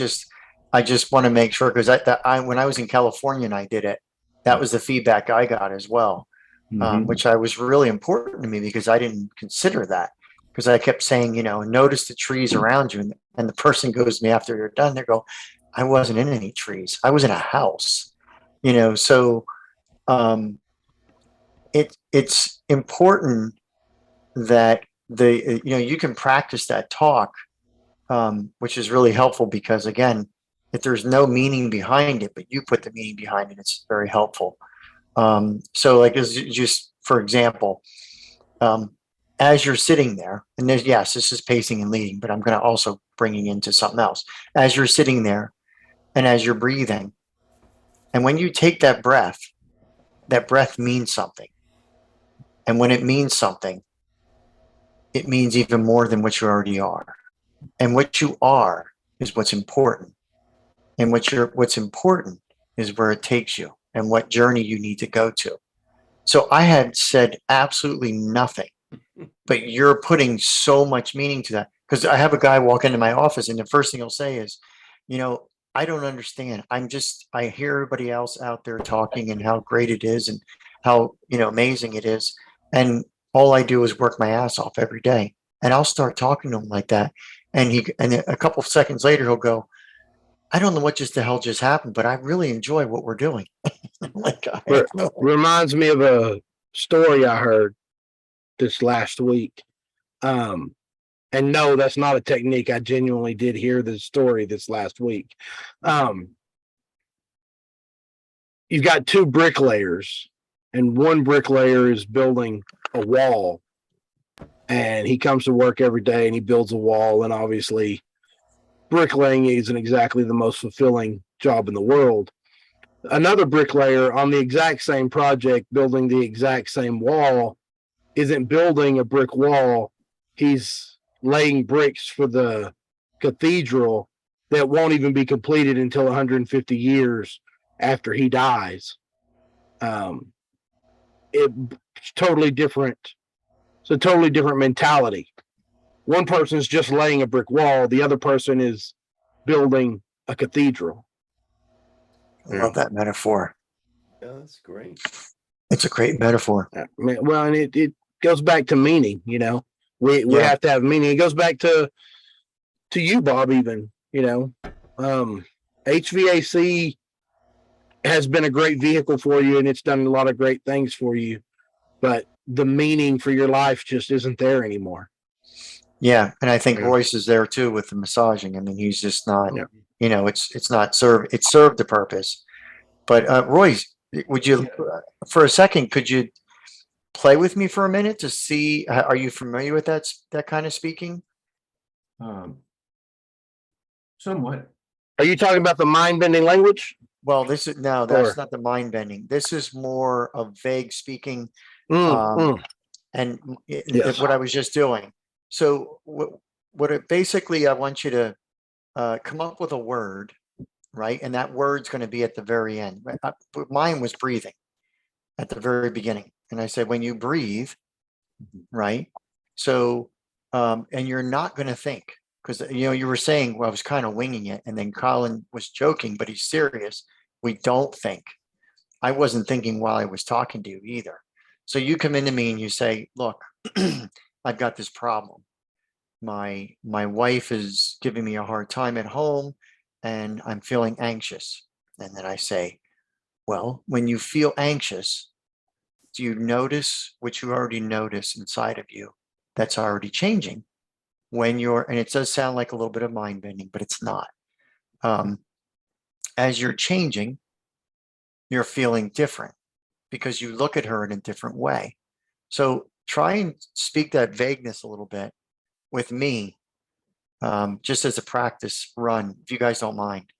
I just want to make sure, because when I was in California and I did it, that was the feedback I got as well, Mhm. which was really important to me, because I didn't consider that, because I kept saying, notice the trees around you, and the person goes to me after they're done, they go, I wasn't in any trees, I was in a house, so it's important that you can practice that talk, which is really helpful, because again, if there's no meaning behind it, but you put the meaning behind it, it's very helpful. So like, as just for example, as you're sitting there, and yes, this is pacing and leading, but I'm going to also bringing into something else. As you're sitting there and as you're breathing, and when you take that breath means something. And when it means something, it means even more than what you already are. And what you are is what's important. And what's important is where it takes you and what journey you need to go to. So I had said absolutely nothing, but you're putting so much meaning to that. Because I have a guy walk into my office, and the first thing he'll say is, I don't understand. I hear everybody else out there talking and how great it is and how, amazing it is. And all I do is work my ass off every day. And I'll start talking to him like that. And a couple of seconds later, he'll go, I don't know what just the hell just happened, but I really enjoy what we're doing. Like, Reminds me of a story I heard this last week. And no, that's not a technique. I genuinely did hear the story this last week. You've got two bricklayers, and one bricklayer is building a wall, and he comes to work every day and he builds a wall. And obviously, bricklaying isn't exactly the most fulfilling job in the world. Another bricklayer on the exact same project, building the exact same wall, isn't building a brick wall. He's laying bricks for the cathedral that won't even be completed until 150 years after he dies. It's totally different. It's a totally different mentality. One person's just laying a brick wall. The other person is building a cathedral. I love that metaphor. Yeah, that's great. It's a great metaphor. Well, and it goes back to meaning, we Yeah. have to have meaning. It goes back to you, Bob, even, HVAC has been a great vehicle for you, and it's done a lot of great things for you, but the meaning for your life just isn't there anymore. Yeah, and I think Yeah. Royce is there too with the massaging. I mean, he's just not, Yeah. It's not it served the purpose. But Royce, would you, for a second, could you play with me for a minute to see, are you familiar with that kind of speaking? Somewhat. Are you talking about the mind bending language? Well, this is, no, Or- that's not the mind bending. This is more of vague speaking. Mm, Um, mm. and Yes. what I was just doing. So what it basically, I want you to come up with a word, right? And that word's going to be at the very end. Mine was breathing at the very beginning. And I said, when you breathe, right? So, and you're not going to think, because, you know, you were saying, well, I was kind of winging it. And then Colin was joking, but he's serious. We don't think. I wasn't thinking while I was talking to you either. So you come into me and you say, look, I've got this problem. My wife is giving me a hard time at home and I'm feeling anxious. And then I say, well, when you feel anxious, do you notice what you already notice inside of you that's already changing when you're, and it does sound like a little bit of mind bending, but it's not. As you're changing, you're feeling different because you look at her in a different way. So try and speak that vagueness a little bit with me, just as a practice run, if you guys don't mind.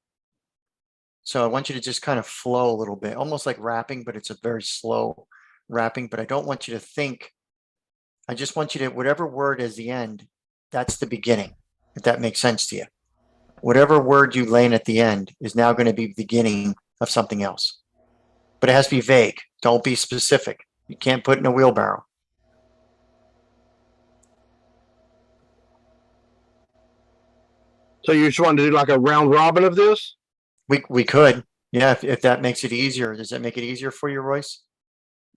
So I want you to just kind of flow a little bit, almost like rapping, but it's a very slow rapping. But I don't want you to think. I just want you to, whatever word is the end, that's the beginning, if that makes sense to you. Whatever word you land at the end is now going to be the beginning of something else. But it has to be vague. Don't be specific. You can't put in a wheelbarrow. So you just wanted to do like a round robin of this? We could. Yeah, if that makes it easier. Does that make it easier for you, Royce?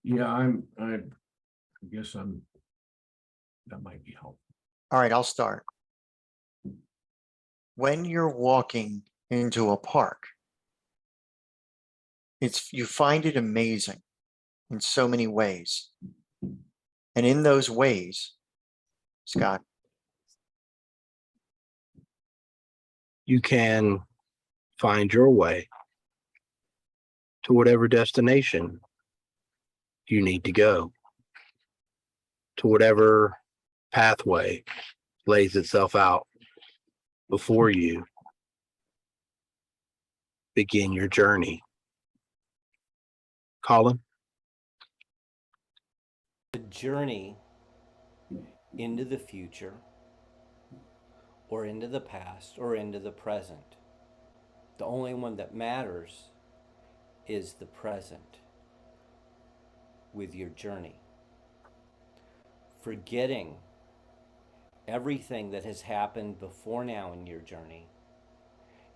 Yeah, I guess that might be helpful. All right, I'll start. When you're walking into a park, you find it amazing in so many ways. And in those ways, Scott, You can find your way to whatever destination you need to go, to whatever pathway lays itself out before you begin your journey. Colin? The journey into the future or into the past or into the present. The only one that matters is the present with your journey. Forgetting everything that has happened before now in your journey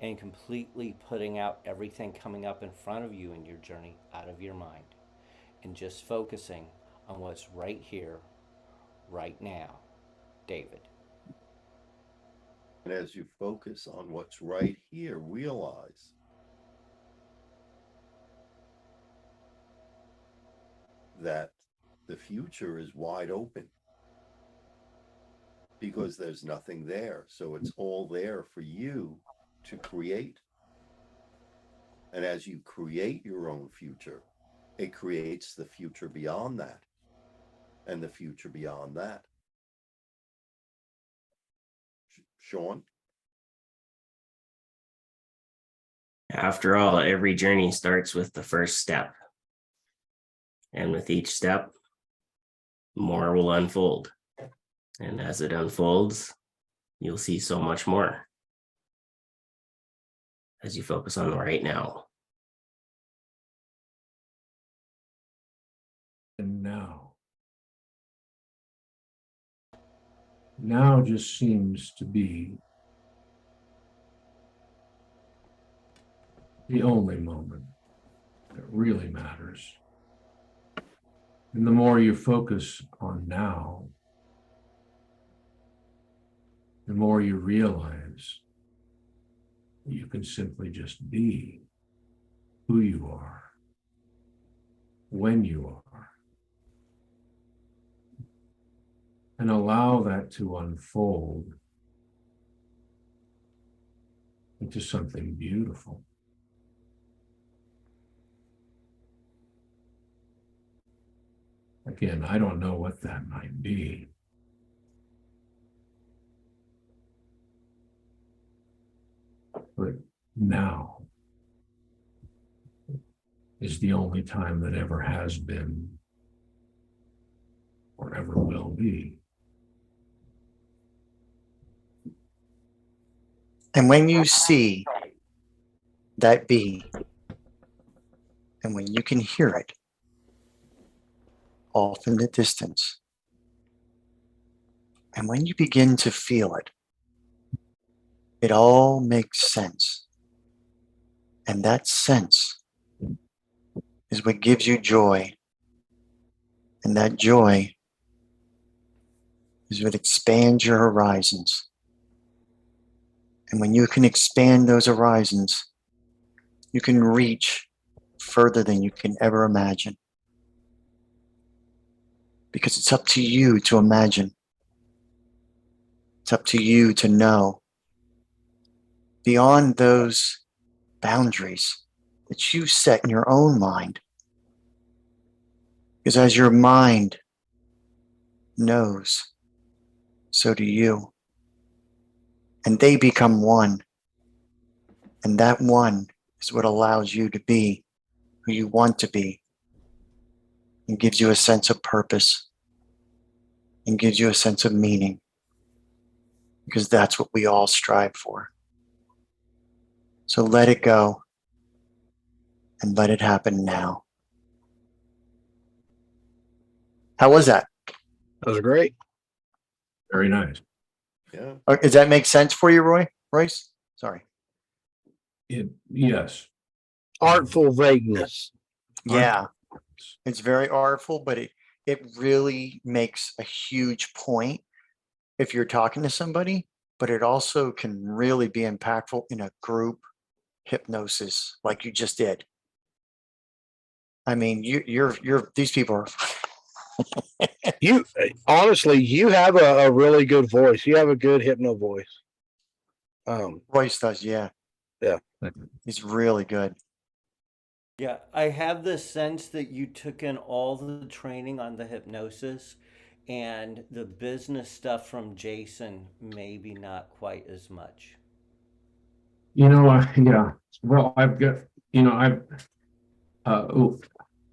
and completely putting out everything coming up in front of you in your journey out of your mind and just focusing on what's right here, right now. David. And as you focus on what's right here, realize that the future is wide open because there's nothing there. So it's all there for you to create. And as you create your own future, it creates the future beyond that and the future beyond that. Sean? After all, every journey starts with the first step. And with each step, more will unfold. And as it unfolds, you'll see so much more as you focus on the right now. And now just seems to be the only moment that really matters. And the more you focus on now, the more you realize that you can simply just be who you are, when you are, and allow that to unfold into something beautiful. Again, I don't know what that might be. But now is the only time that ever has been or ever will be. And when you see that bee, and when you can hear it off in the distance, and when you begin to feel it, it all makes sense. And that sense is what gives you joy. And that joy is what expands your horizons. And when you can expand those horizons, you can reach further than you can ever imagine. Because it's up to you to imagine. It's up to you to know beyond those boundaries that you set in your own mind. Because as your mind knows, so do you. And they become one. And that one is what allows you to be who you want to be, and gives you a sense of purpose, and gives you a sense of meaning. Because that's what we all strive for. So let it go and let it happen now. How was that? That was great. Very nice. Yeah. Does that make sense for you, Royce? Sorry. Yes. Artful vagueness. Yeah, it's very artful, but it really makes a huge point if you're talking to somebody, but it also can really be impactful in a group hypnosis like you just did. I mean, you're these people are You honestly, you have a really good voice. You have a good hypno voice. Royce does, yeah. Yeah. He's really good. Yeah, I have the sense that you took in all the training on the hypnosis and the business stuff from Jason, maybe not quite as much. Yeah. Well, I've got,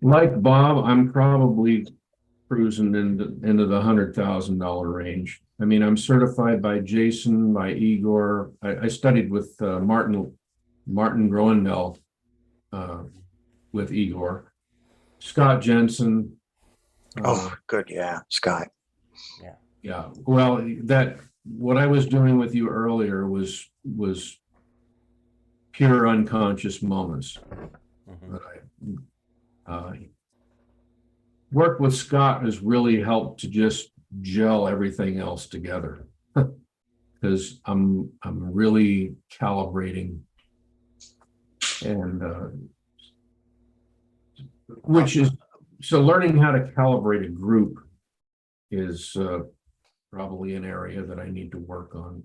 like Bob, I'm probably cruising into the $100,000 range. I mean, I'm certified by Jason, by Igor. I studied with Martin Groendahl, with Igor, Scott Jensen. Oh, good, yeah, Scott. Yeah. Well, what I was doing with you earlier was pure unconscious moments. Mhm. That work with Scott has really helped to just gel everything else together. Because I'm really calibrating, and which is so learning how to calibrate a group is probably an area that I need to work on.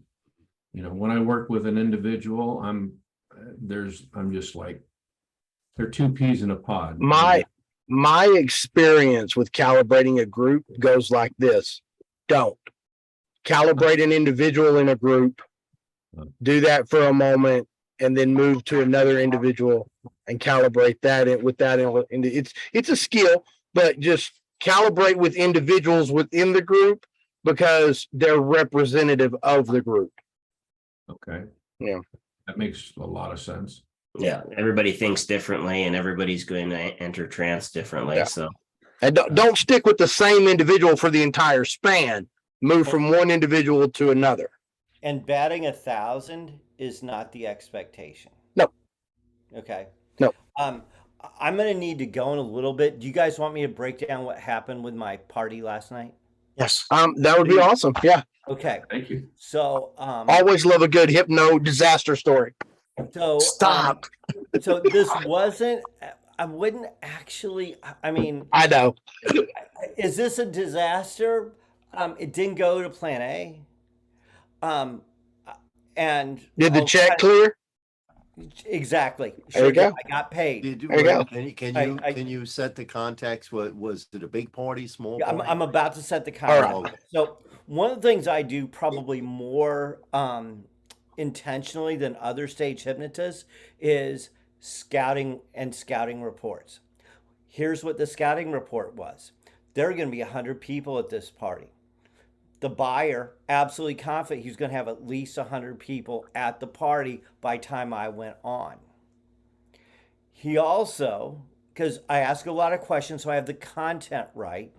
When I work with an individual, I'm just like, they're two peas in a pod. My experience with calibrating a group goes like this. Don't calibrate an individual in a group. Do that for a moment, and then move to another individual and calibrate that with that. It's a skill, but just calibrate with individuals within the group because they're representative of the group. Okay. Yeah. That makes a lot of sense. Yeah, everybody thinks differently, and everybody's going to enter trance differently. Yeah. So, And don't stick with the same individual for the entire span. Move from one individual to another. And batting 1,000 is not the expectation. No. Okay. No. I'm going to need to go in a little bit. Do you guys want me to break down what happened with my party last night? Yes. That would be awesome. Yeah. Okay. Thank you. So, Always love a good hypno disaster story. so Stop. So this wasn't. I wouldn't actually. I mean, I know. is this a disaster? It didn't go to Plan A. And Did the I'll check kind clear? exactly. There you Sure did. go. I got paid. Did you, There you go. can you set the context? What was it, a big party, small Yeah, party? I'm about to set the All context. right. So one of the things I do probably more intentionally than other stage hypnotists is scouting reports. Here's what the scouting report was. There are going to be 100 people at this party. The buyer, absolutely confident he's going to have at least 100 people at the party by the time I went on. He also, because I ask a lot of questions, so I have the content right.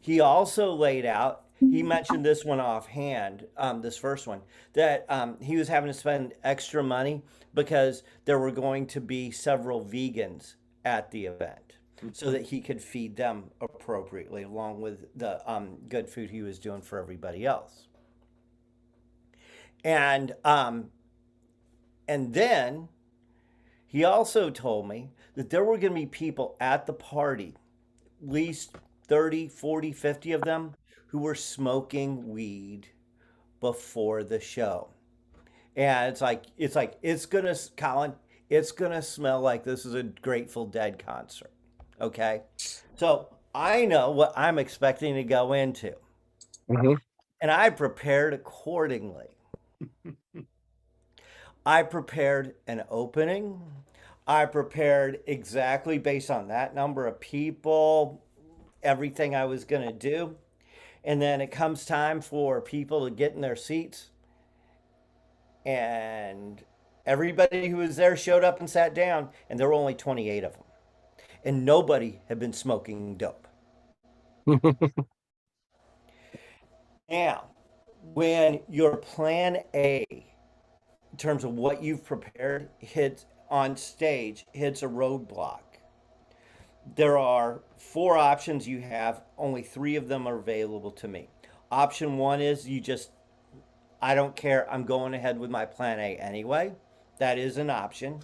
He also laid out, he mentioned this one offhand, this first one, that he was having to spend extra money because there were going to be several vegans at the event so that he could feed them appropriately along with the good food he was doing for everybody else. And then he also told me that there were going to be people at the party, at least 30, 40, 50 of them, who were smoking weed before the show. And it's gonna, Colin, it's gonna smell like this is a Grateful Dead concert. Okay. So I know what I'm expecting to go into. Mhm. And I prepared accordingly. I prepared an opening. I prepared exactly based on that number of people, everything I was going to do. And then it comes time for people to get in their seats. And everybody who was there showed up and sat down, and there were only 28 of them. And nobody had been smoking dope. Now, when your plan A, in terms of what you've prepared, hits on stage, hits a roadblock, there are 4 options you have. Only 3 of them are available to me. Option 1 is I don't care. I'm going ahead with my plan A anyway. That is an option.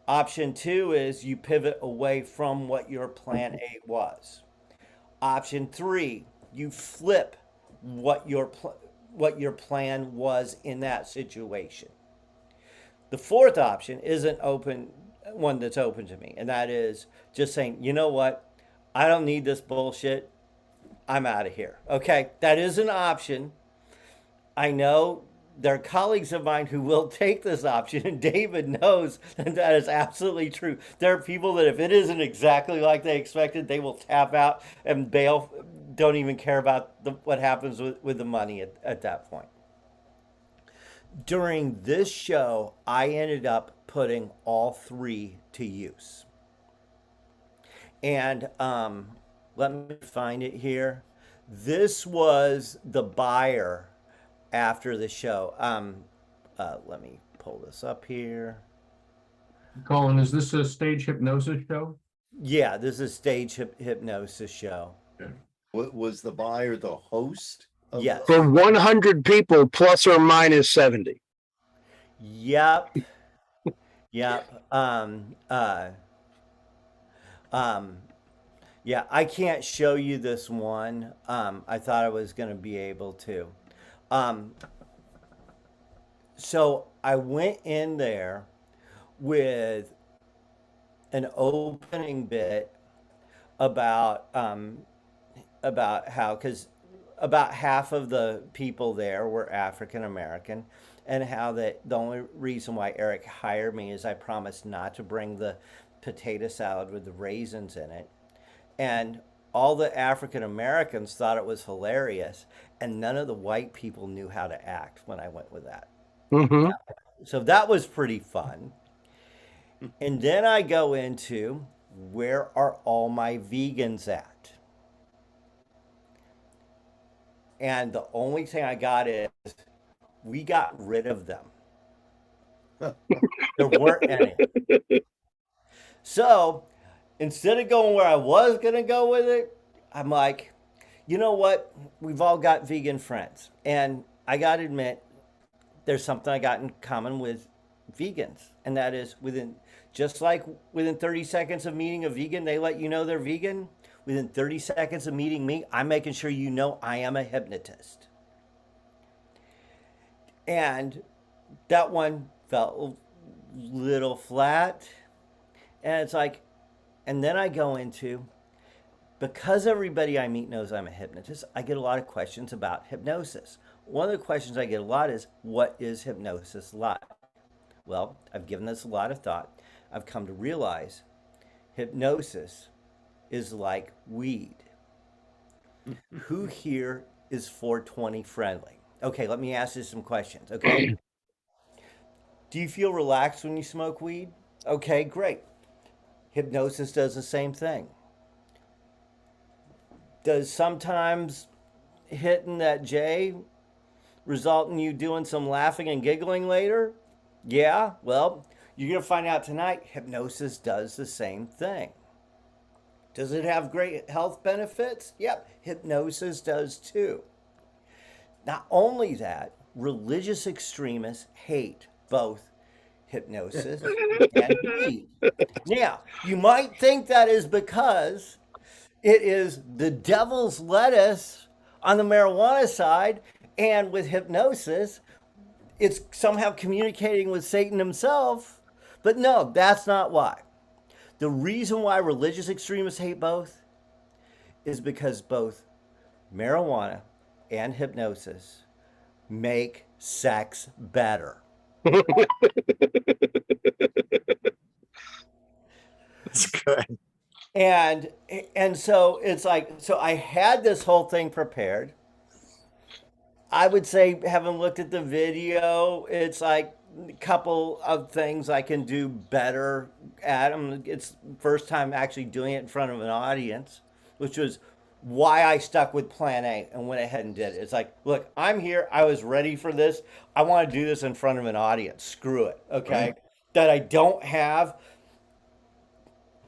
Option 2 is you pivot away from what your plan A was. Option 3, you flip what your plan was in that situation. The 4th option isn't one that's open to me, and that is just saying, you know what? I don't need this bullshit. I'm out of here. Okay, that is an option. I know there are colleagues of mine who will take this option, and David knows that is absolutely true. There are people that if it isn't exactly like they expected, they will tap out and bail, don't even care about what happens with the money at that point. During this show, I ended up putting all 3 to use. And let me find it here. This was the buyer after the show. Let me pull this up here. Colin, is this a stage hypnosis show? Yeah, this is a stage hypnosis show. What was the buyer the host? Yes. For 100 people, plus or minus 70. Yep. Yep. Yeah, I can't show you this one. I thought I was going to be able to. So I went in there with an opening bit about how, because about half of the people there were African American, and how that the only reason why Eric hired me is I promised not to bring the potato salad with the raisins in it. And all the African Americans thought it was hilarious, and none of the white people knew how to act when I went with that. Mm-hmm. So that was pretty fun. And then I go into, where are all my vegans at? And the only thing I got is, we got rid of them. There weren't any. So instead of going where I was going to go with it, I'm like, you know what? We've all got vegan friends. And I got to admit, there's something I got in common with vegans. And that is just like within 30 seconds of meeting a vegan, they let you know they're vegan. Within 30 seconds of meeting me, I'm making sure you know I am a hypnotist. And that one felt a little flat. And it's like, and then I go into, because everybody I meet knows I'm a hypnotist, I get a lot of questions about hypnosis. One of the questions I get a lot is, what is hypnosis like? Well, I've given this a lot of thought. I've come to realize hypnosis is like weed. Who here is 420 friendly? Okay, let me ask you some questions. Okay. Do you feel relaxed when you smoke weed? Okay, great. Hypnosis does the same thing. Does sometimes hitting that J result in you doing some laughing and giggling later? Yeah, well, you're going to find out tonight hypnosis does the same thing. Does it have great health benefits? Yep, hypnosis does too. Not only that, religious extremists hate both hypnosis and weed. Now, you might think that is because it is the devil's lettuce on the marijuana side, and with hypnosis, it's somehow communicating with Satan himself. But no, that's not why. The reason why religious extremists hate both is because both marijuana and hypnosis make sex better. That's good. And and so it's like, so I had this whole thing prepared. I would say, having looked at the video, it's like a couple of things I can do better at them. It's first time actually doing it in front of an audience, which was why I stuck with plan A and went ahead and did it. It's like, look, I'm here. I was ready for this. I want to do this in front of an audience. Screw it. Okay. That I don't have,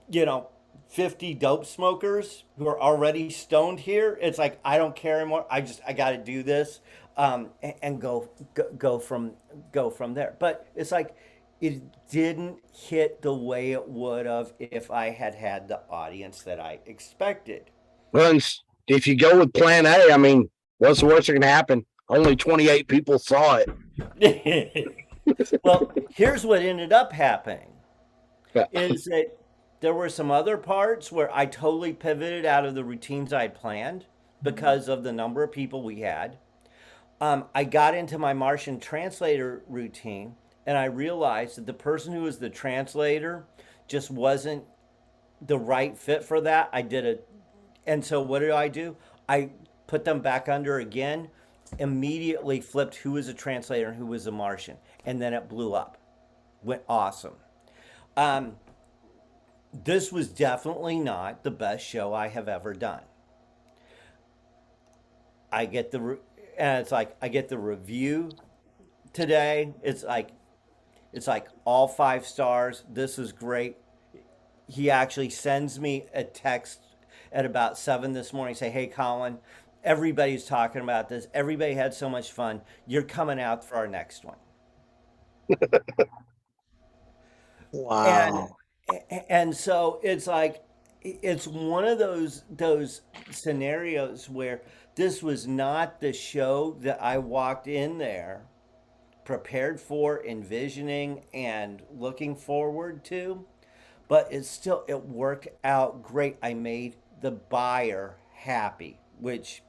you know, 50 dope smokers who are already stoned here. It's like, I don't care anymore. I got to do this, and go from there. But it's like, it didn't hit the way it would have if I had had the audience that I expected. Well, if you go with plan A, I mean, what's the worst that can happen? Only 28 people saw it. Well, here's what ended up happening Yeah. is that there were some other parts where I totally pivoted out of the routines I'd planned because of the number of people we had. I got into my Martian translator routine, and I realized that the person who was the translator just wasn't the right fit for that. And so what did I do? I put them back under again, immediately flipped who was a translator and who was a Martian, and then it blew up. Went awesome. This was definitely not the best show I have ever done. I get the and it's like, I get the review today. It's like all 5 stars. This is great. He actually sends me a text at about 7 this morning, say, "Hey Colin, everybody's talking about this. Everybody had so much fun. You're coming out for our next one." Wow. And so it's like, it's one of those scenarios where this was not the show that I walked in there prepared for, envisioning and looking forward to, but it worked out great. I made the buyer happy, which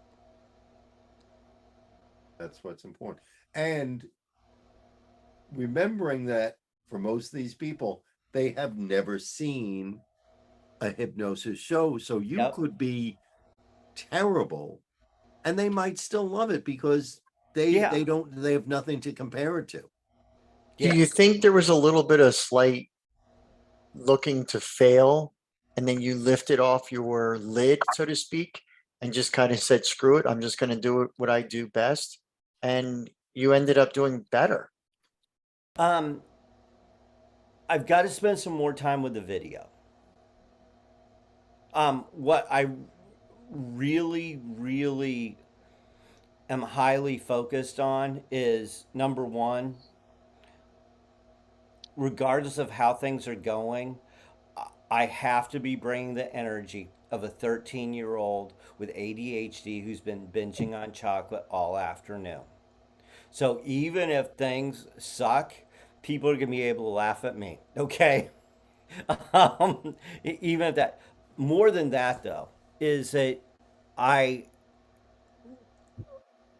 That's what's important. And remembering that for most of these people, they have never seen a hypnosis show. So you Yep. could be terrible and they might still love it because they have nothing to compare it to. Yeah. Do you think there was a little bit of slight looking to fail and then you lifted off your lid, so to speak, and just kind of said, screw it, I'm just going to do it what I do best? And you ended up doing better. I've got to spend some more time with the video. What I really, really am highly focused on is, number one, regardless of how things are going, I have to be bringing the energy of a 13-year-old with ADHD who's been binging on chocolate all afternoon. So even if things suck, people are going to be able to laugh at me. Okay. Even if that, more than that though, is that I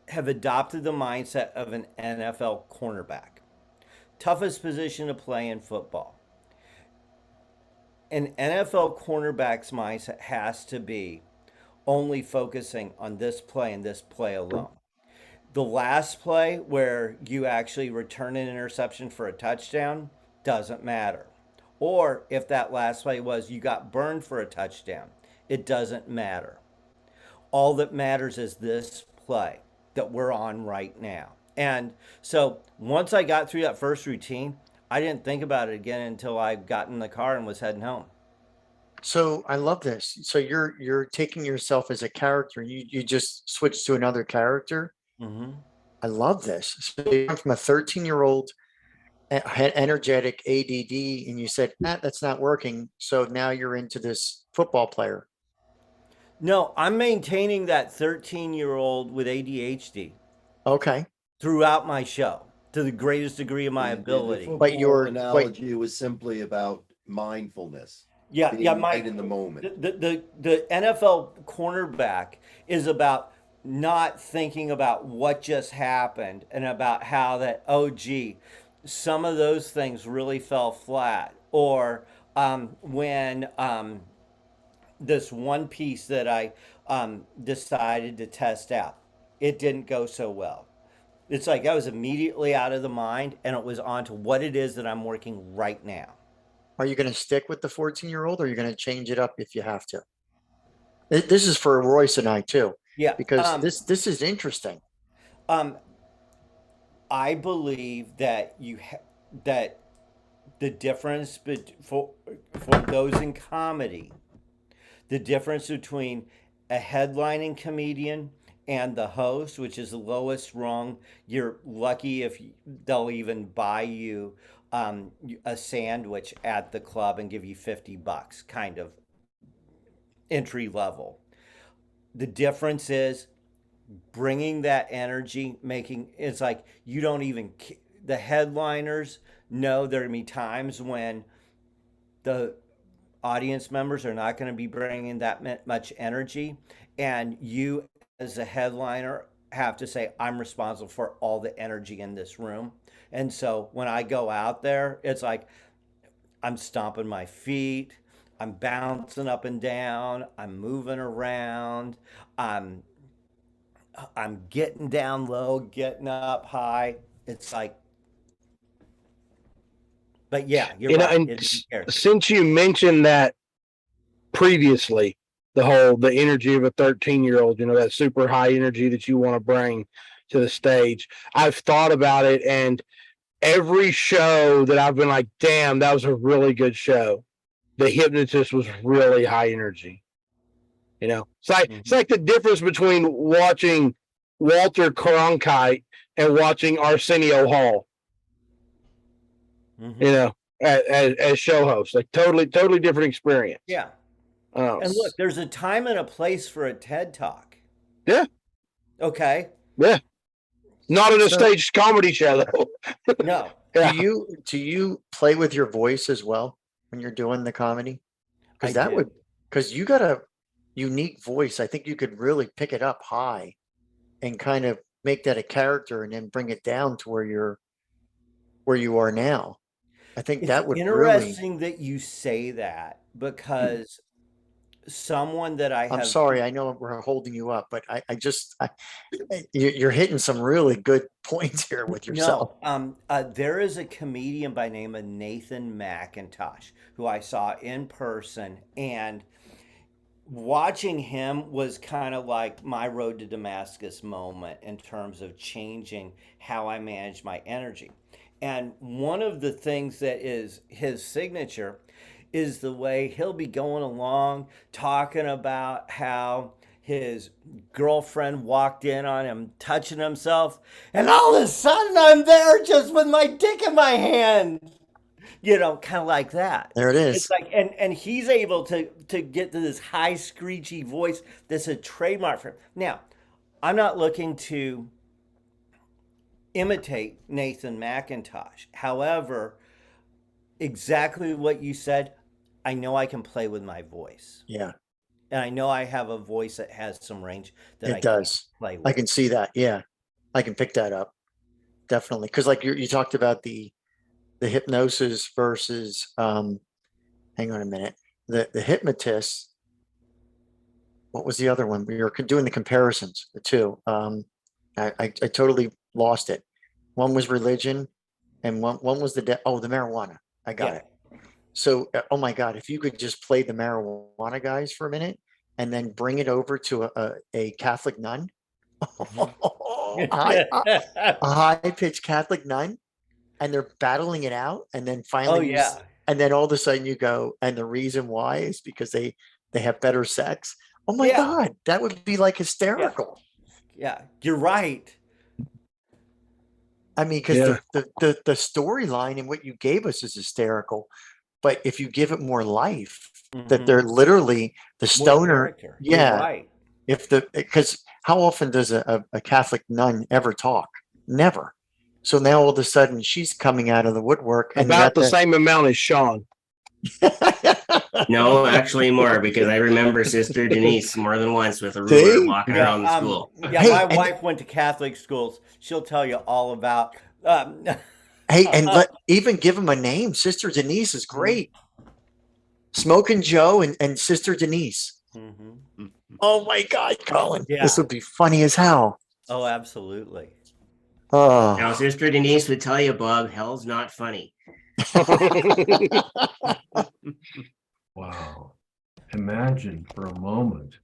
have adopted the mindset of an NFL cornerback. Toughest position to play in football. an NFL cornerback's mindset has to be only focusing on this play and this play alone. The last play where you actually return an interception for a touchdown doesn't matter. Or if that last play was you got burned for a touchdown, it doesn't matter. All that matters is this play that we're on right now. And so once I got through that first routine, I didn't think about it again until I got in the car and was heading home. So I love this. So you're taking yourself as a character. You just switch to another character. Mm-hmm. I love this. So you went from a 13-year-old energetic ADD, and you said, that's not working. So now you're into this football player. No, I'm maintaining that 13-year-old with ADHD Okay. throughout my show to the greatest degree of my The ability. football But your- analogy was simply about mindfulness. Yeah, being yeah, right in the moment. the NFL cornerback is about not thinking about what just happened and about how that, oh gee, some of those things really fell flat. Or when this one piece that I decided to test out, it didn't go so well. It's like I was immediately out of the mind and it was on to what it is that I'm working right now. Are you going to stick with the 14-year-old, or are you going to change it up if you have to? This is for Royce and I too, Yeah, because this is interesting. I believe that that the difference for those in comedy, the difference between a headlining comedian and the host, which is the lowest rung, you're lucky if they'll even buy you a sandwich at the club and give you $50, kind of entry level. The difference is bringing that energy, making it's like you don't even the headliners know there are gonna be times when the audience members are not going to be bringing that much energy, and you as a headliner have to say, I'm responsible for all the energy in this room. And so when I go out there, it's like I'm stomping my feet, I'm bouncing up and down, I'm moving around, I'm getting down low, getting up high. It's like, but yeah, you're right. And since you mentioned that previously, the energy of a 13-year-old, that super high energy that you want to bring to the stage, I've thought about it, and every show that I've been like, damn, that was a really good show, the hypnotist was really high energy. It's like the difference between watching Walter Cronkite and watching Arsenio Hall. Mm-hmm. As show hosts, like totally different experience. Yeah. And look, there's a time and a place for a TED Talk. Yeah. Okay. Yeah. Not in a staged comedy show, though. No. Yeah. Do you play with your voice as well when you're doing the comedy? Because you got a unique voice. I think you could really pick it up high and kind of make that a character and then bring it down to where you are now. I think It's that would interesting that you say that, because someone that I have. I'm sorry, I know we're holding you up, but you're hitting some really good points here with yourself. No, there is a comedian by name of Nathan McIntosh who I saw in person, and watching him was kind of like my road to Damascus moment in terms of changing how I manage my energy. And one of the things that is his signature is the way he'll be going along talking about how his girlfriend walked in on him touching himself, and all of a sudden I'm there just with my dick in my hand. Kind of like that. There it is. It's like, and he's able to get to this high screechy voice that's a trademark for him. Now, I'm not looking to imitate Nathan McIntosh. However, exactly what you said, I know I can play with my voice. Yeah. And I know I have a voice that has some range that It does. Can play with. I can see that. Yeah. I can pick that up. Definitely. Because like you talked about the hypnosis versus hang on a minute. the hypnotist. What was the other one? We were doing the comparisons, the two. I totally lost it. One was religion, and one was the the marijuana. I got Yeah. it. So, oh my God, if you could just play the marijuana guys for a minute, and then bring it over to a Catholic nun, a high pitched Catholic nun, and they're battling it out, and then finally, Oh yeah. and then all of a sudden you go, and the reason why is because they have better sex. Oh my Yeah. God, that would be like hysterical. Yeah. You're right. I mean, because Yeah. the storyline and what you gave us is hysterical, but if you give it more life, that Mhm. they're literally the More stoner. character. You're Yeah, right. because how often does a Catholic nun ever talk? Never. So now all of a sudden she's coming out of the woodwork, and you About got the same amount as Sean. No, actually more, because I remember Sister Denise more than once with a ruler See? walking Yeah. around the school. Yeah. Hey, My and- wife went to Catholic schools. She'll tell you all about. Hey, and even give them a name. Sister Denise is great. Smoking Joe and Sister Denise. Mhm. Oh my God, Colin. Yeah. This would be funny as hell. Oh, absolutely. Now, Oh, Sister Denise would tell you, Bob, hell's not funny. Wow. Imagine for a moment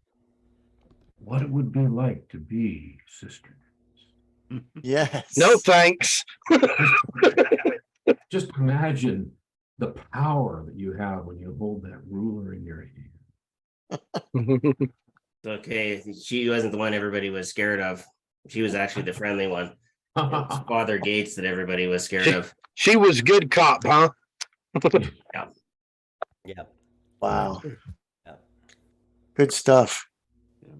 what it would be like to be Sister. yes. No thanks. Just imagine the power that you have when you hold that ruler in your hand. Okay, she wasn't the one everybody was scared of. She was actually the friendly one. It was Father Gates that everybody was scared of. She was good cop, huh? Yeah. Wow. Yeah. Good stuff.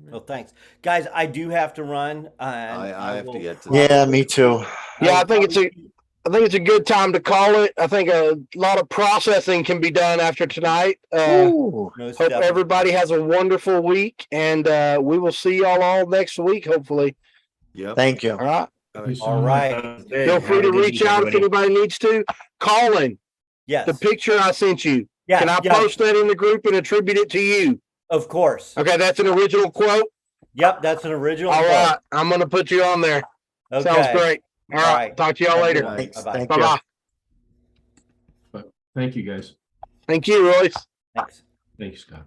Well, thanks, guys. I do have to run. And I have to will get to Yeah, probably- me too. Yeah, I will think probably- I think it's a good time to call it. I think a lot of processing can be done after tonight. Ooh. most Hope definitely. everybody has a wonderful week, and we will see y'all all next week, hopefully. Yep. Thank you. All right. Thank you so All much. right. Sounds good. Feel Have free a to good reach week, out if everybody. anybody needs to. Colin, Yes. the picture I sent you. Yeah. Can I yeah, post that in the group and attribute it to you? Of course. Okay, that's an original quote. Yep. That's an original. All quote. right, I'm gonna put you on there. Okay. Sounds great. All All right, right. talk to y'all Have a good later. one. Thanks. Bye-bye. Thank Bye you. bye. Thank you, guys. Thank you, Royce. Thanks. Thanks, Scott.